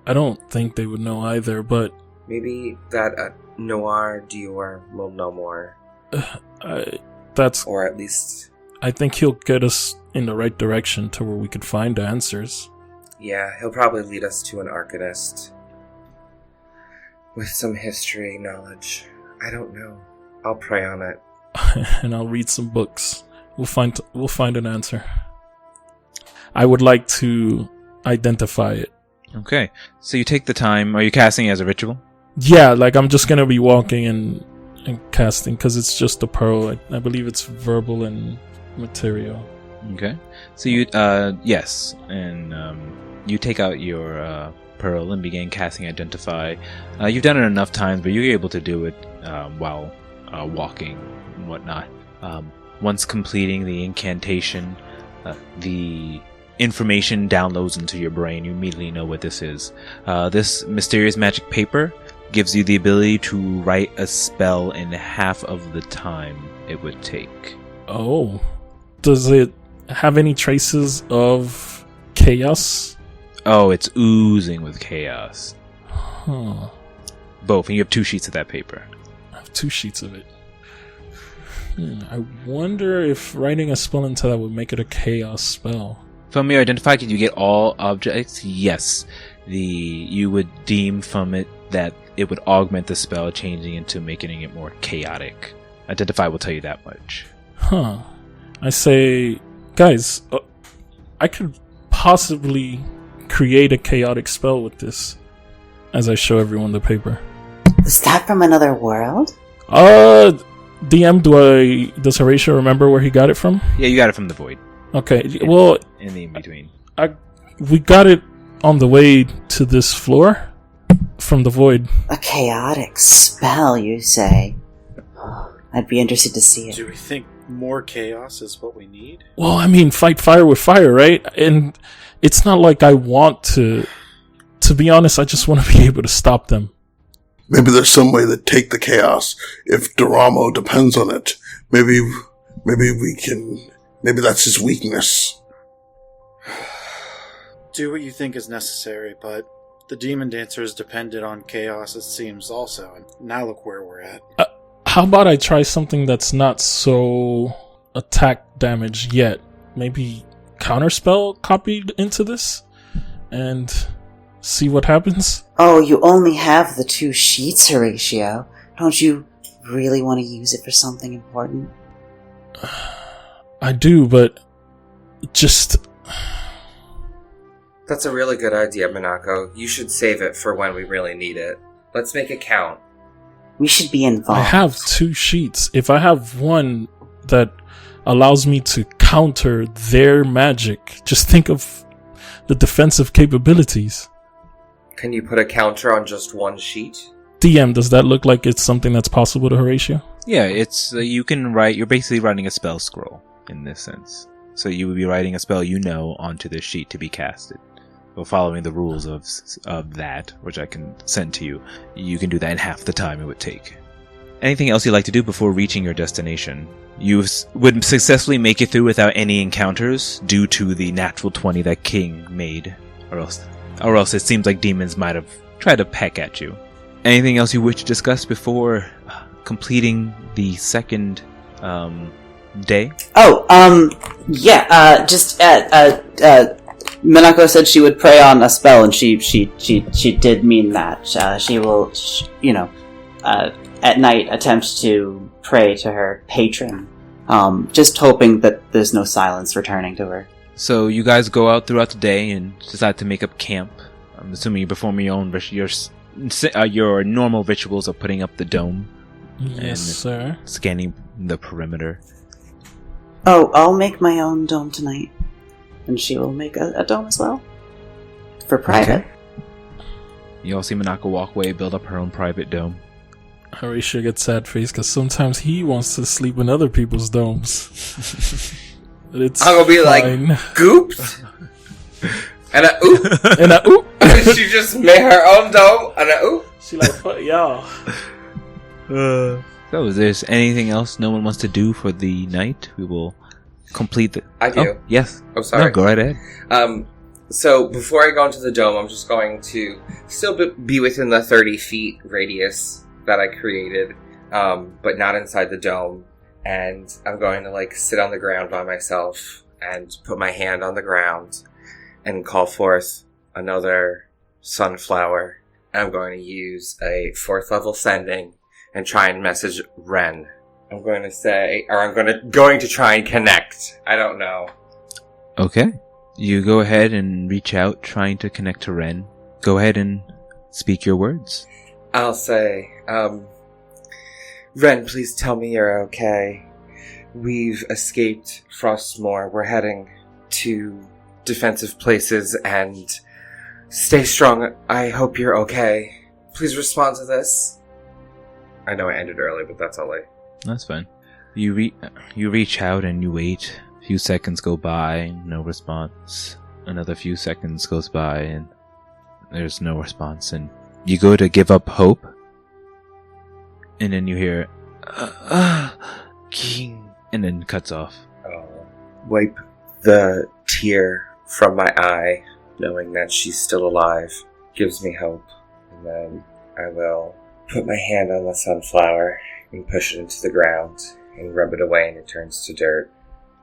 I don't think they would know either, but maybe that Noir Dior will know more. Or at least... I think he'll get us in the right direction to where we could find answers. Yeah, he'll probably lead us to an arcanist with some history knowledge. I don't know. I'll pray on it. And I'll read some books. We'll find an answer. I would like to identify it. Okay, so you take the time. Are you casting it as a ritual? Yeah, like I'm just gonna be walking and casting because it's just a pearl. I believe it's verbal and material. Okay, so you yes, and you take out your pearl and begin casting Identify. You've done it enough times, but you're able to do it while walking and whatnot. Once completing the incantation, the information downloads into your brain. You immediately know what this is. This mysterious magic paper gives you the ability to write a spell in half of the time it would take. Oh. Does it have any traces of chaos? Oh, it's oozing with chaos. Huh. Both, and you have 2 sheets of that paper. I have 2 sheets of it. I wonder if writing a spell into that would make it a chaos spell. From your Identify, can you get all objects? Yes. You would deem from it that it would augment the spell, changing into making it more chaotic. Identify will tell you that much. Huh. I say, guys, I could possibly create a chaotic spell with this. As I show everyone the paper. Was that from another world? DM, does Horatio remember where he got it from? Yeah, you got it from the void. Okay, well... In the in-between. We got it on the way to this floor from the void. A chaotic spell, you say? I'd be interested to see it. Do we think more chaos is what we need? Well, I mean, fight fire with fire, right? And it's not like I want to. To be honest, I just want to be able to stop them. Maybe there's some way to take the chaos if Doramo depends on it. Maybe we can. Maybe that's his weakness. Do what you think is necessary, but the Demon Dancers depended on chaos, it seems, also. And now look where we're at. How about I try something that's not so attack damage yet? Maybe counterspell copied into this? And see what happens? Oh, you only have the 2 sheets, Horatio. Don't you really want to use it for something important? I do, but just... That's a really good idea, Minako. You should save it for when we really need it. Let's make it count. We should be involved. I have 2 sheets. If I have one that allows me to counter their magic, just think of the defensive capabilities. Can you put a counter on just 1 sheet? DM, does that look like it's something that's possible to Horatio? Yeah, it's you can write. You're basically writing a spell scroll in this sense. So you would be writing a spell onto this sheet to be casted. Well, following the rules of that, which I can send to you, you can do that in half the time it would take. Anything else you'd like to do before reaching your destination? You would successfully make it through without any encounters due to the natural 20 that King made, or else it seems like demons might have tried to peck at you. Anything else you wish to discuss before completing the second day? Minako said she would pray on a spell, and she did mean that. She will, at night attempt to pray to her patron, just hoping that there's no silence returning to her. So you guys go out throughout the day and decide to make up camp. I'm assuming you're performing your normal rituals of putting up the dome. Yes, sir. Scanning the perimeter. Oh, I'll make my own dome tonight. And she will make a dome as well. For private. Okay. You all see Minako walk away, build up her own private dome. Horatio gets sad face because sometimes he wants to sleep in other people's domes. It's I'm gonna be fine. Like, gooped? And a oop? And a oop? She just made her own dome and a oop? She like, fuck y'all. So is there anything else no one wants to do for the night? We will complete the... I do. Oh, yes. Oh, sorry. No, go right ahead. So before I go into the dome, I'm just going to still be within the 30 feet radius that I created, but not inside the dome. And I'm going to sit on the ground by myself and put my hand on the ground and call forth another sunflower. And I'm going to use a 4th level sending and try and message Ren. I'm going to say, or I'm going to try and connect. I don't know. Okay. You go ahead and reach out, trying to connect to Ren. Go ahead and speak your words. I'll say, Ren, please tell me you're okay. We've escaped Frostmoor. We're heading to defensive places and stay strong. I hope you're okay. Please respond to this. I know I ended early, but that's all That's fine. You reach out and you wait. A few seconds go by, no response. Another few seconds goes by and there's no response. And you go to give up hope. And then you hear, King. And then cuts off. Wipe the tear from my eye, knowing that she's still alive. Gives me hope. And then I will put my hand on the sunflower and push it into the ground and rub it away and it turns to dirt.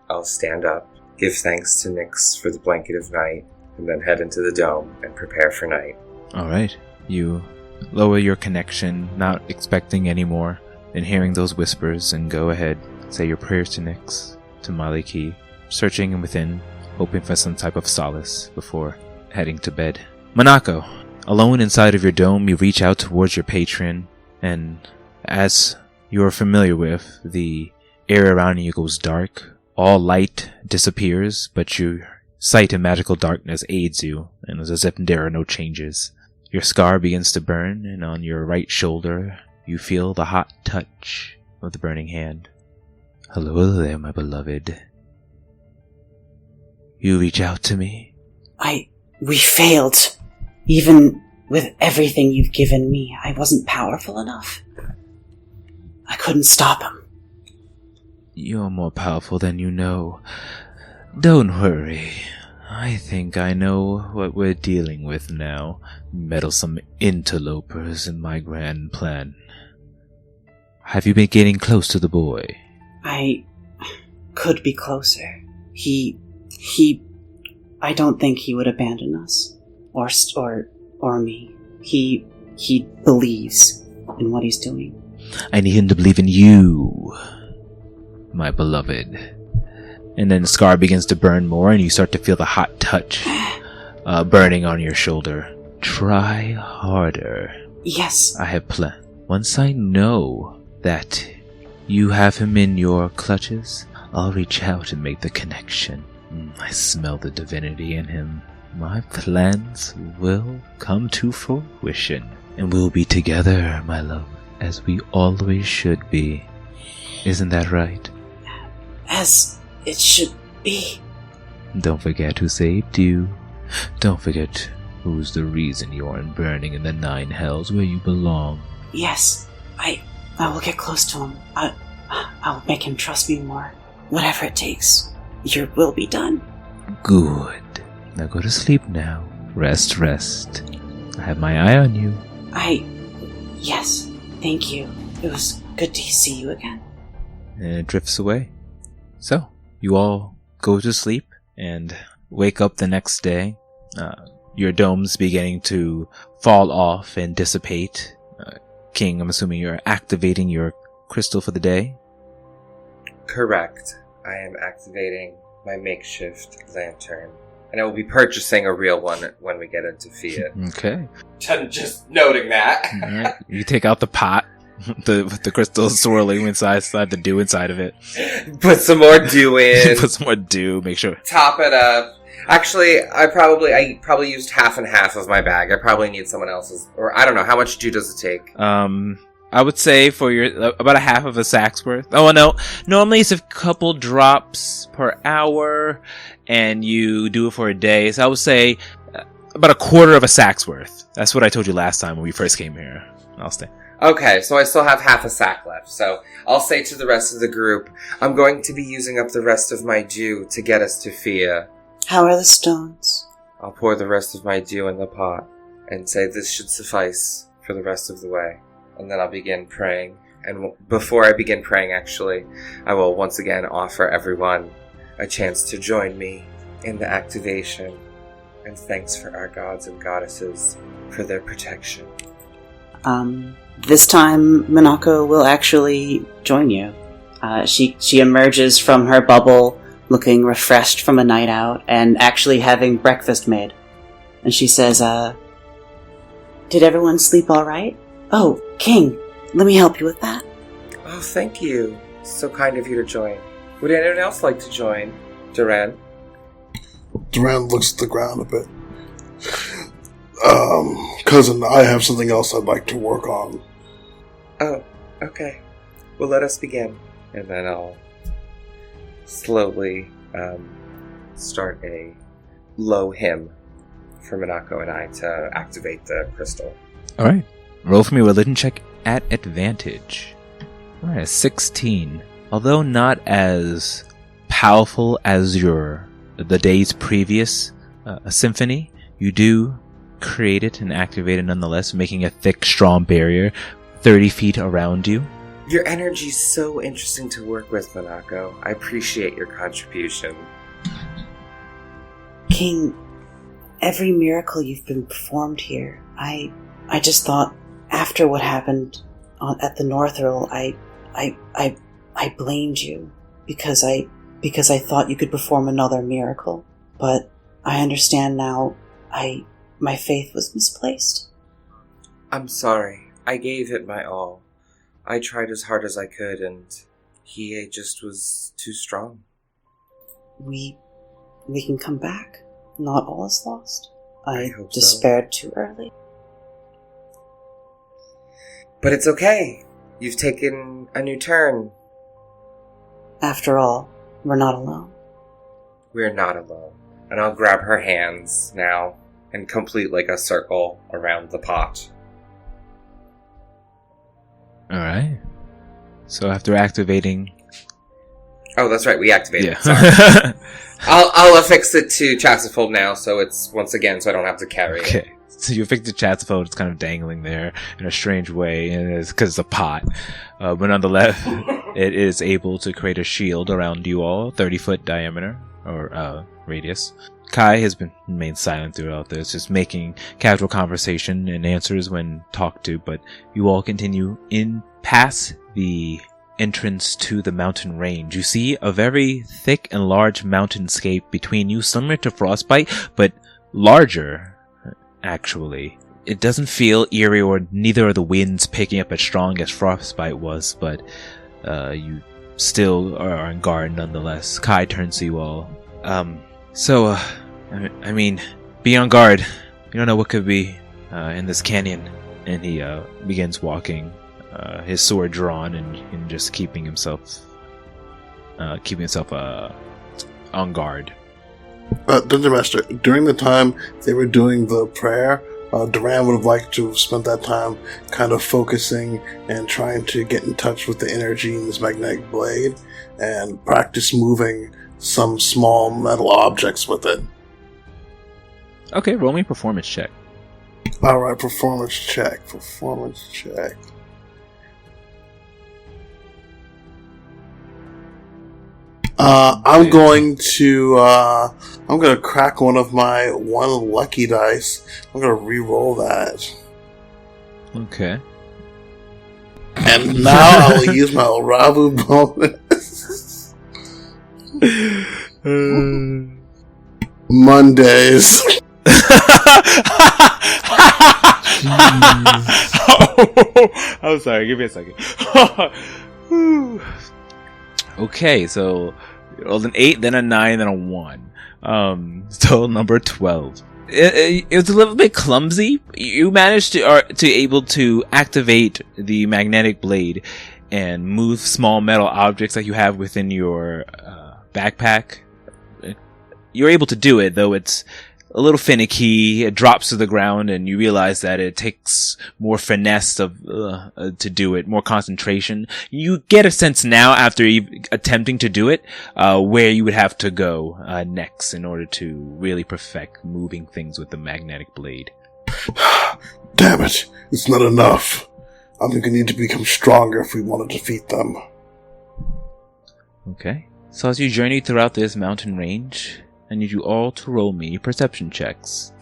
I'll stand up, give thanks to Nyx for the blanket of night, and then head into the dome and prepare for night. Alright. You lower your connection, not expecting any more, and hearing those whispers, and go ahead, say your prayers to Nyx, to Maliki, searching within, hoping for some type of solace before heading to bed. Minako, alone inside of your dome, you reach out towards your patron, and as you are familiar with, the area around you goes dark. All light disappears, but your sight in magical darkness aids you, and it's as if there are no changes. Your scar begins to burn, and on your right shoulder, you feel the hot touch of the burning hand. Hello there, my beloved. You reach out to me? We failed. Even with everything you've given me, I wasn't powerful enough. I couldn't stop him. You're more powerful than you know. Don't worry. I think I know what we're dealing with now. Meddlesome interlopers in my grand plan. Have you been getting close to the boy? I could be closer. I don't think he would abandon us. Or me. He believes in what he's doing. I need him to believe in you, my beloved. And then the scar begins to burn more, and you start to feel the hot touch burning on your shoulder. Try harder. Yes. I have planned. Once I know that you have him in your clutches, I'll reach out and make the connection. I smell the divinity in him. My plans will come to fruition, and we'll be together, my love, as we always should be. Isn't that right? As it should be. Don't forget who saved you. Don't forget who's the reason you're burning in the 9 hells where you belong. Yes, I will get close to him. I'll make him trust me more. Whatever it takes. Your will be done. Good. Now go to sleep now. Rest. I have my eye on you. Yes, thank you. It was good to see you again. And it drifts away. So, you all go to sleep and wake up the next day. Your dome's beginning to fall off and dissipate. King, I'm assuming you're activating your crystal for the day? Correct. I am activating my makeshift lantern. And I will be purchasing a real one when we get into Fia. Okay. Just noting that. Alright. You take out the pot with the crystal swirling inside the dew inside of it. Put some more dew in. Put some more dew, make sure. Top it up. Actually, I probably used half and half of my bag. I probably need someone else's. Or I don't know, how much dew does it take? I would say for your about a half of a sack's worth. Oh no, normally it's a couple drops per hour, and you do it for a day. So I would say about a quarter of a sack's worth. That's what I told you last time when we first came here. I'll stay. Okay, so I still have half a sack left. So I'll say to the rest of the group, I'm going to be using up the rest of my dew to get us to Fia. How are the stones? I'll pour the rest of my dew in the pot and say this should suffice for the rest of the way. And then I'll begin praying. And before I begin praying, actually, I will once again offer everyone a chance to join me in the activation. And thanks for our gods and goddesses for their protection. This time, Minako will actually join you. She emerges from her bubble looking refreshed from a night out and actually having breakfast made. And she says, did everyone sleep all right? Oh, King, let me help you with that. Oh, thank you. So kind of you to join. Would anyone else like to join? Duran? Duran looks at the ground a bit. Cousin, I have something else I'd like to work on. Oh, okay. Well, let us begin. And then I'll slowly start a low hymn for Minako and I to activate the crystal. Alright. Roll for me a religion check at advantage. Alright, 16. Although not as powerful as the days previous symphony, you do create it and activate it nonetheless, making a thick, strong barrier 30 feet around you. Your energy's so interesting to work with, Minako. I appreciate your contribution. King, every miracle you've been performed here, I just thought after what happened at the Northrill, I blamed you because I thought you could perform another miracle. But I understand now. My faith was misplaced. I'm sorry. I gave it my all. I tried as hard as I could, and he just was too strong. We can come back. Not all is lost. I hope so. despaired too early. But it's okay. You've taken a new turn. After all, we're not alone. We're not alone. And I'll grab her hands now and complete like a circle around the pot. Alright. So after activating... Oh, that's right, we activated it. Yeah. Sorry. I'll affix it to Chatsfold now, so it's once again, so I don't have to carry it. Okay. So you affix the Chatsfold, it's kind of dangling there in a strange way, and it's because it's a pot. But nonetheless, it is able to create a shield around you all, 30-foot diameter, or radius. Kai has remained silent throughout this, just making casual conversation and answers when talked to, but you all continue in past the entrance to the mountain range. You see a very thick and large mountainscape between you, similar to Frostbite, but larger, actually. It doesn't feel eerie, or neither are the winds picking up as strong as Frostbite was, but you still are on guard nonetheless. Kai turns to you all. I mean, be on guard. You don't know what could be in this canyon. And he begins walking, his sword drawn, and just keeping himself on guard. Dungeon Master, during the time they were doing the prayer, Duran would have liked to have spent that time kind of focusing and trying to get in touch with the energy in this magnetic blade and practice moving some small metal objects with it. Okay, roll me a performance check. Alright, performance check. I'm going to crack one of my one lucky dice. I'm going to re-roll that. Okay. And now I will use my Ravu bonus. Mondays. I'm sorry, give me a second. Okay, so you rolled an 8, then a 9, then a 1. So number 12. It was a little bit clumsy. You managed to able to activate the magnetic blade and move small metal objects that you have within your backpack. You're able to do it, though it's a little finicky. It drops to the ground, and you realize that it takes more finesse to do it, more concentration. You get a sense now, after attempting to do it, where you would have to go next in order to really perfect moving things with the magnetic blade. Damn it, it's not enough. I think we need to become stronger if we want to defeat them. Okay. So as you journey throughout this mountain range, I need you all to roll me perception checks.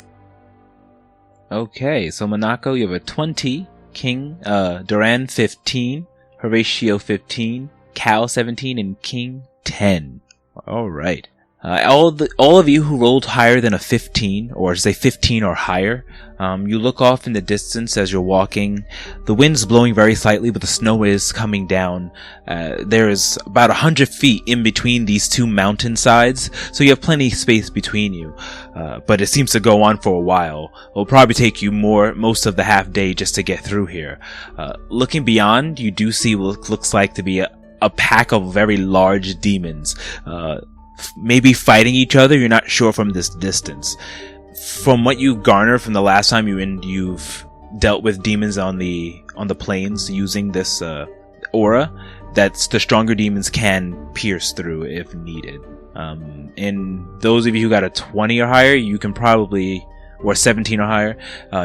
Okay, so Monako, you have a 20, King, Duran 15, Horatio 15, Cal 17, and King 10. Alright. All of you who rolled higher than a 15, or say 15 or higher, you look off in the distance as you're walking. The wind's blowing very slightly, but the snow is coming down. There is about 100 feet in between these two mountainsides, so you have plenty of space between you. But it seems to go on for a while. It'll probably take you most of the half day just to get through here. Looking beyond, you do see what looks like to be a pack of very large demons. Maybe fighting each other, you're not sure from this distance. From what you garner from the last time you've dealt with demons on the plains using this aura, that's the stronger demons can pierce through if needed. And those of you who got a 20 or higher, you can probably, or 17 or higher,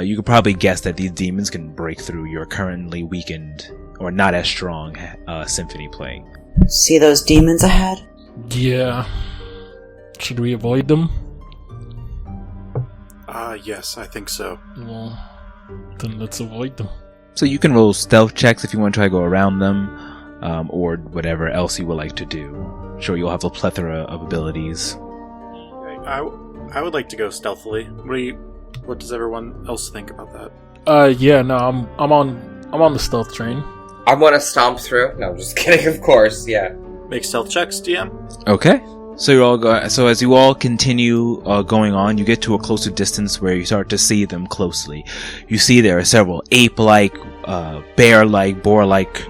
you could probably guess that these demons can break through your currently weakened or not as strong symphony playing. See those demons ahead? Yeah. Should we avoid them? Yes, I think so. Well, then let's avoid them. So you can roll stealth checks if you want to try to go around them, or whatever else you would like to do. Sure, you'll have a plethora of abilities. I would like to go stealthily. What does everyone else think about that? Yeah, no, I'm on the stealth train. I want to stomp through. No, I'm just kidding, of course, yeah. Make stealth checks, DM. Okay. So as you all continue going on, you get to a closer distance where you start to see them closely. You see there are several ape-like bear-like, boar-like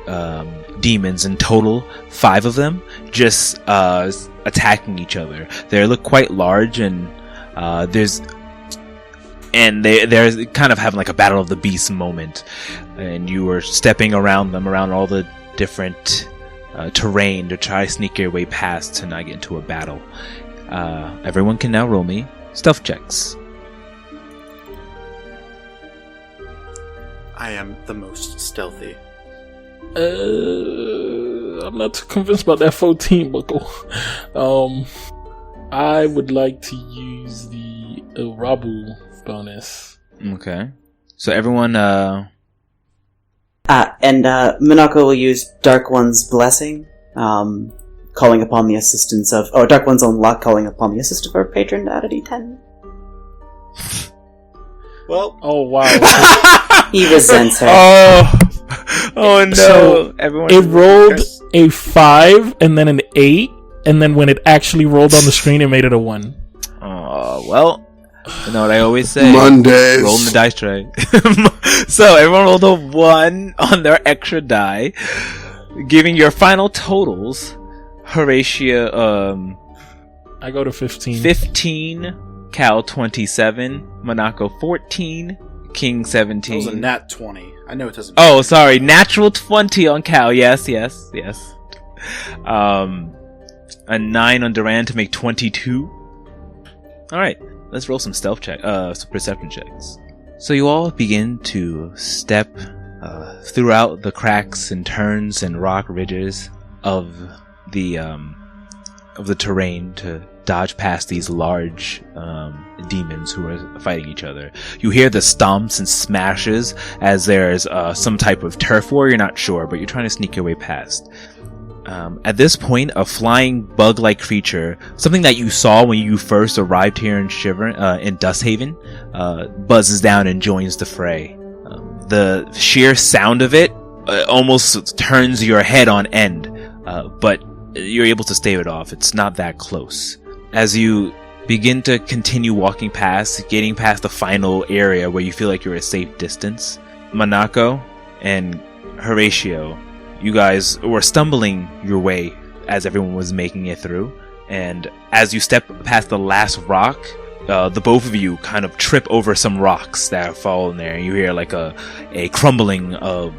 demons, in total 5 of them, just attacking each other. They look quite large, and they're kind of having like a battle of the beasts moment, and you were stepping around them, around all the different terrain to try to sneak your way past to not get into a battle. Everyone can now roll me stealth checks. I am the most stealthy. I'm not too convinced about that 14, Buckle. I would like to use the Rabu bonus. Okay. So everyone, and Minako will use Dark One's Blessing, calling upon the assistance of... Oh, Dark One's Own Luck, calling upon the assistance of our patron to add a d10. Well, Oh, wow. He resents her. Oh no! So, Everyone, it rolled a 5 and then an 8, and then when it actually rolled on the screen, it made it a 1. Oh well, you know what I always say: Mondays. rolling the dice tray. So everyone rolled a 1 on their extra die, giving your final totals. Horatio, I go to 15. 15, Cal 27, Monaco 14, King that 17. was a nat 20. I know it doesn't. Oh, sorry, natural 20 on Cal. Yes. A 9 on Duran to make 22. All right, let's roll some stealth check, some perception checks. So you all begin to step throughout the cracks and turns and rock ridges of the terrain to dodge past these large demons who are fighting each other. You hear the stomps and smashes as there's some type of turf war. You're not sure, but you're trying to sneak your way past. At this point, a flying bug-like creature, something that you saw when you first arrived here in in Dusthaven, buzzes down and joins the fray. The sheer sound of it almost turns your head on end, but you're able to stave it off. It's not that close. As you begin to continue walking past, getting past the final area where you feel like you're a safe distance, Monaco and Horatio, you guys were stumbling your way as everyone was making it through, and as you step past the last rock, the both of you kind of trip over some rocks that have fallen there, and you hear like a crumbling of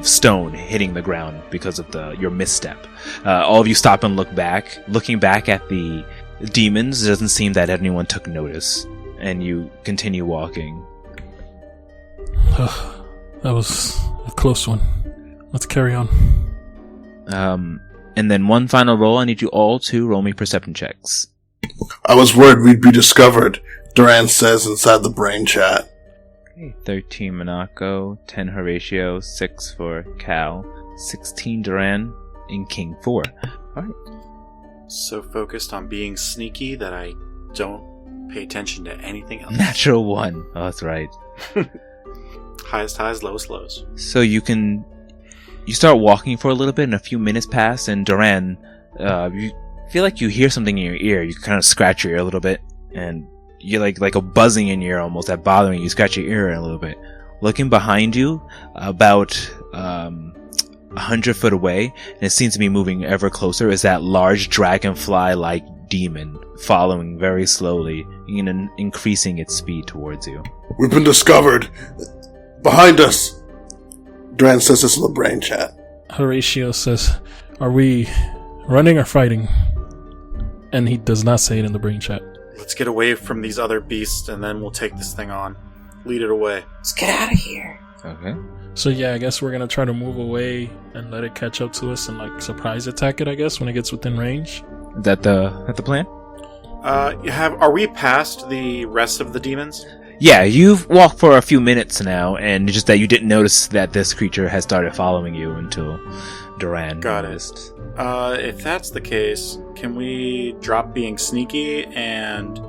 stone hitting the ground because of your misstep. All of you stop and look back. Looking back at the demons, it doesn't seem that anyone took notice, and you continue walking. That was a close one. Let's carry on. And then one final roll. I need you all to roll me perception checks. I was worried we'd be discovered, Duran says inside the brain chat. Okay, 13 Monaco, 10 Horatio, 6 for Cal, 16 Duran, and King 4. Alright. So focused on being sneaky that I don't pay attention to anything else. Natural 1. Oh, that's right. Highest highs, lowest lows. So you start walking for a little bit, and a few minutes pass, and Duran, you feel like you hear something in your ear. You kind of scratch your ear a little bit, and you like a buzzing in your ear almost, that bothering you. You scratch your ear a little bit. Looking behind you, about 100 foot away, and it seems to be moving ever closer, is that large dragonfly-like demon following very slowly, increasing its speed towards you. We've been discovered. Behind us. Duran says this in the brain chat. Horatio says, "Are we running or fighting?" And he does not say it in the brain chat. Let's get away from these other beasts, and then we'll take this thing on. Lead it away. Let's get out of here. Okay. So yeah, I guess we're gonna try to move away and let it catch up to us and like surprise attack it, I guess, when it gets within range. Is that the plan? Are we past the rest of the demons? Yeah, you've walked for a few minutes now, and just that you didn't notice that this creature has started following you until Duran Got it. noticed. If that's the case, can we drop being sneaky and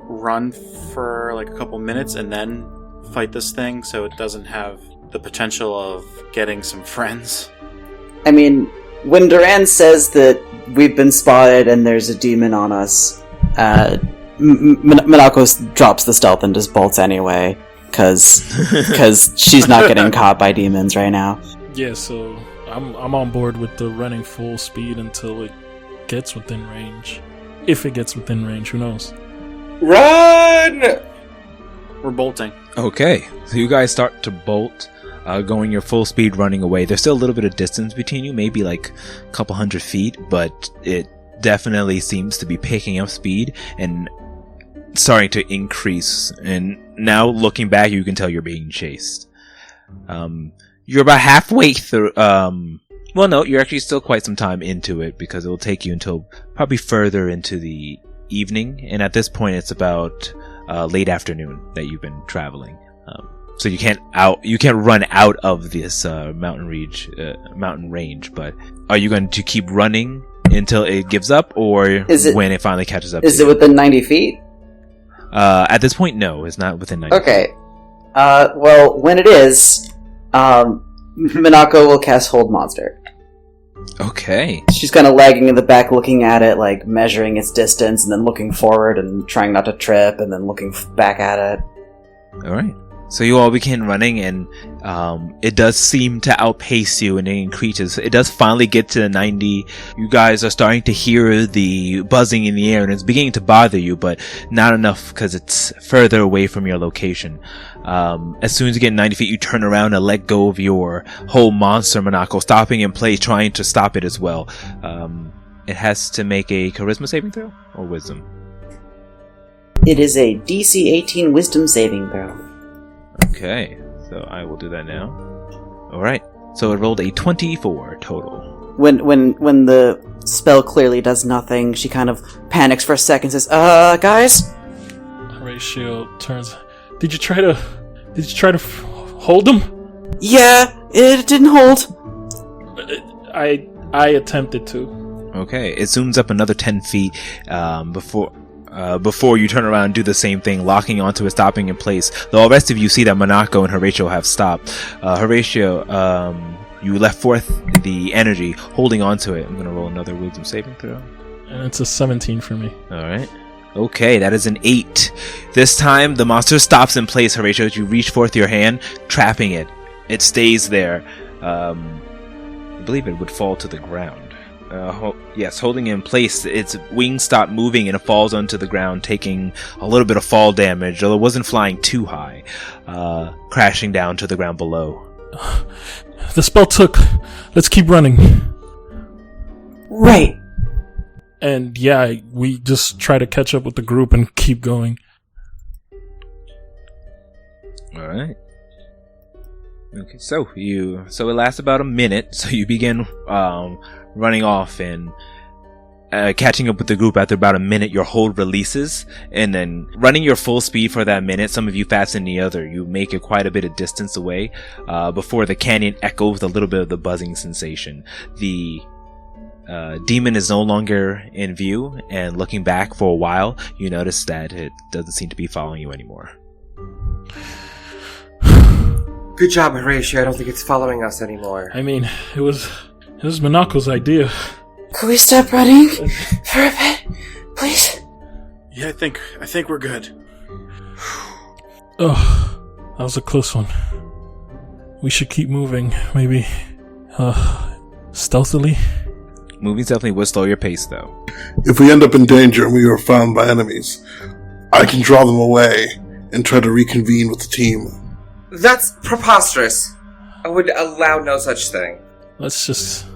run for like a couple minutes and then fight this thing so it doesn't have the potential of getting some friends? I mean, when Duran says that we've been spotted and there's a demon on us, Minako drops the stealth and just bolts anyway. because she's not getting caught by demons right now. Yeah, so I'm on board with the running full speed until it gets within range. If it gets within range, who knows? Run! We're bolting. Okay, so you guys start to bolt, going your full speed running away. There's still a little bit of distance between you, maybe like a couple 100 feet, but it definitely seems to be picking up speed and starting to increase. And now looking back, you can tell you're being chased. You're about halfway through. Well, no, you're actually still quite some time into it because it will take you until probably further into the evening. And at this point, it's about late afternoon that you've been traveling. So you can't run out of this mountain range. But are you going to keep running until it gives up, or when it finally catches up? Is it within 90 feet? At this point, no, it's not within 90 feet. Okay. Well, when it is, Minako will cast Hold Monster. Okay. She's kind of lagging in the back, looking at it, like measuring its distance, and then looking forward and trying not to trip, and then looking back at it. Alright. So you all begin running, and it does seem to outpace you, and it increases. It does finally get to the 90. You guys are starting to hear the buzzing in the air, and it's beginning to bother you, but not enough because it's further away from your location. As soon as you get 90 feet, you turn around and let go of your whole monster, Monako, stopping in place, trying to stop it as well. It has to make a charisma saving throw or wisdom. It is a DC 18 wisdom saving throw. Okay, so I will do that now. Alright, so it rolled a 24 total. When the spell clearly does nothing, she kind of panics for a second, says, guys? Horatio turns. Did you try to hold him? Yeah, it didn't hold. I attempted to. Okay, it zooms up another 10 feet before you turn around and do the same thing, locking onto it, stopping in place. The rest of you see that Monako and Horatio have stopped. Horatio, you left forth the energy, holding onto it. I'm going to roll another wisdom saving throw. And it's a 17 for me. Alright. Okay, that is an 8. This time, the monster stops in place, Horatio, as you reach forth your hand, trapping it. It stays there. I believe it would fall to the ground. Yes, holding it in place, its wings stop moving and it falls onto the ground, taking a little bit of fall damage, although it wasn't flying too high, crashing down to the ground below. The spell took. Let's keep running. Right. And yeah, we just try to catch up with the group and keep going. Alright. Okay, so it lasts about a minute, so you begin running off and catching up with the group. After about a minute, your hold releases, and then running your full speed for that minute, some of you faster than the other, you make it quite a bit of distance away before the canyon echoes with a little bit of the buzzing sensation. The demon is no longer in view, and looking back for a while, you notice that it doesn't seem to be following you anymore. Good job, Horatio. I don't think it's following us anymore. I mean, it was Monaco's idea. Could we stop running for a bit, please? Yeah, I think we're good. Oh, that was a close one. We should keep moving, maybe, stealthily. Moving stealthily will slow your pace, though. If we end up in danger and we are found by enemies, I can draw them away and try to reconvene with the team. That's preposterous. I would allow no such thing. Let's just...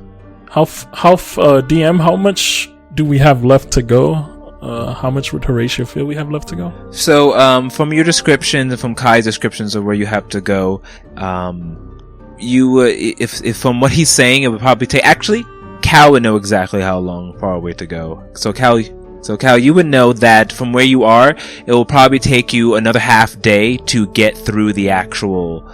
DM, how much do we have left to go? How much would Horatio feel we have left to go? So, from your description, from Kai's descriptions of where you have to go, if from what he's saying, it would probably take... Actually, Cal would know exactly how far away to go. So Cal, you would know that from where you are, it will probably take you another half day to get through the actual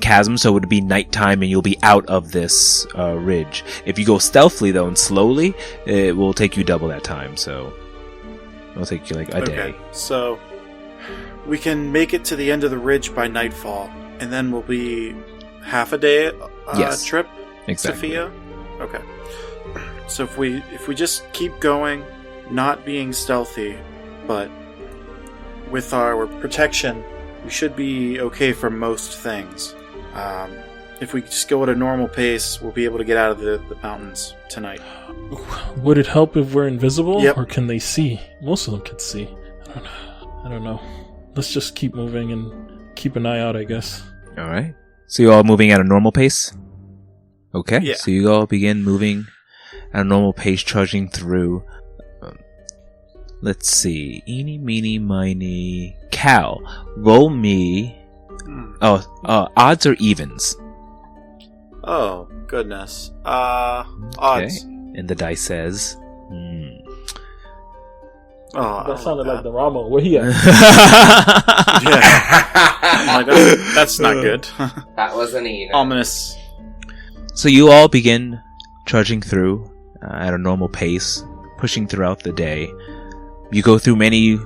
chasm, so it would be nighttime and you'll be out of this ridge. If you go stealthily, though, and slowly, it will take you double that time, so it'll take you like a day. So we can make it to the end of the ridge by nightfall, and then we'll be half a day yes, trip, exactly. Sophia? Okay. So if we just keep going, not being stealthy, but with our protection we should be okay for most things. If we just go at a normal pace, we'll be able to get out of the mountains tonight. Would it help if we're invisible? Yep. Or can they see? Most of them can see. I don't know. Let's just keep moving and keep an eye out, I guess. Alright. So you're all moving at a normal pace? Okay. Yeah. So you all begin moving at a normal pace, trudging through. Let's see. Eeny, meeny, miny. Cal, roll me. Odds or evens? Oh, goodness. Odds. And the dice says. Oh, That sounded like the Ramo. Where he at? I'm like, that's not good. That wasn't even. Ominous. So you all begin trudging through at a normal pace, pushing throughout the day. You go through many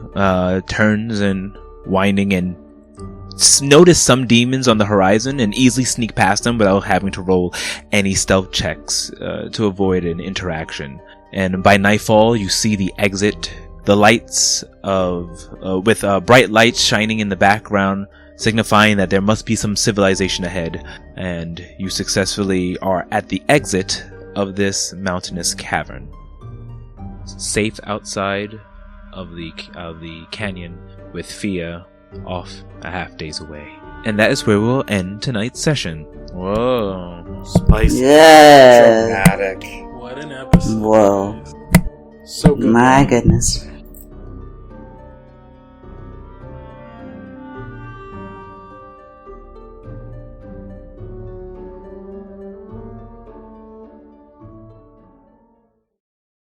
turns and winding and notice some demons on the horizon and easily sneak past them without having to roll any stealth checks to avoid an interaction. And by nightfall, you see the exit, the lights with bright lights shining in the background, signifying that there must be some civilization ahead. And you successfully are at the exit of this mountainous cavern, safe outside of the canyon, with Fia off a half day's away. And that is where we'll end tonight's session. Whoa. Spicy. Yeah. Dramatic. What an episode. Whoa. So good. My goodness.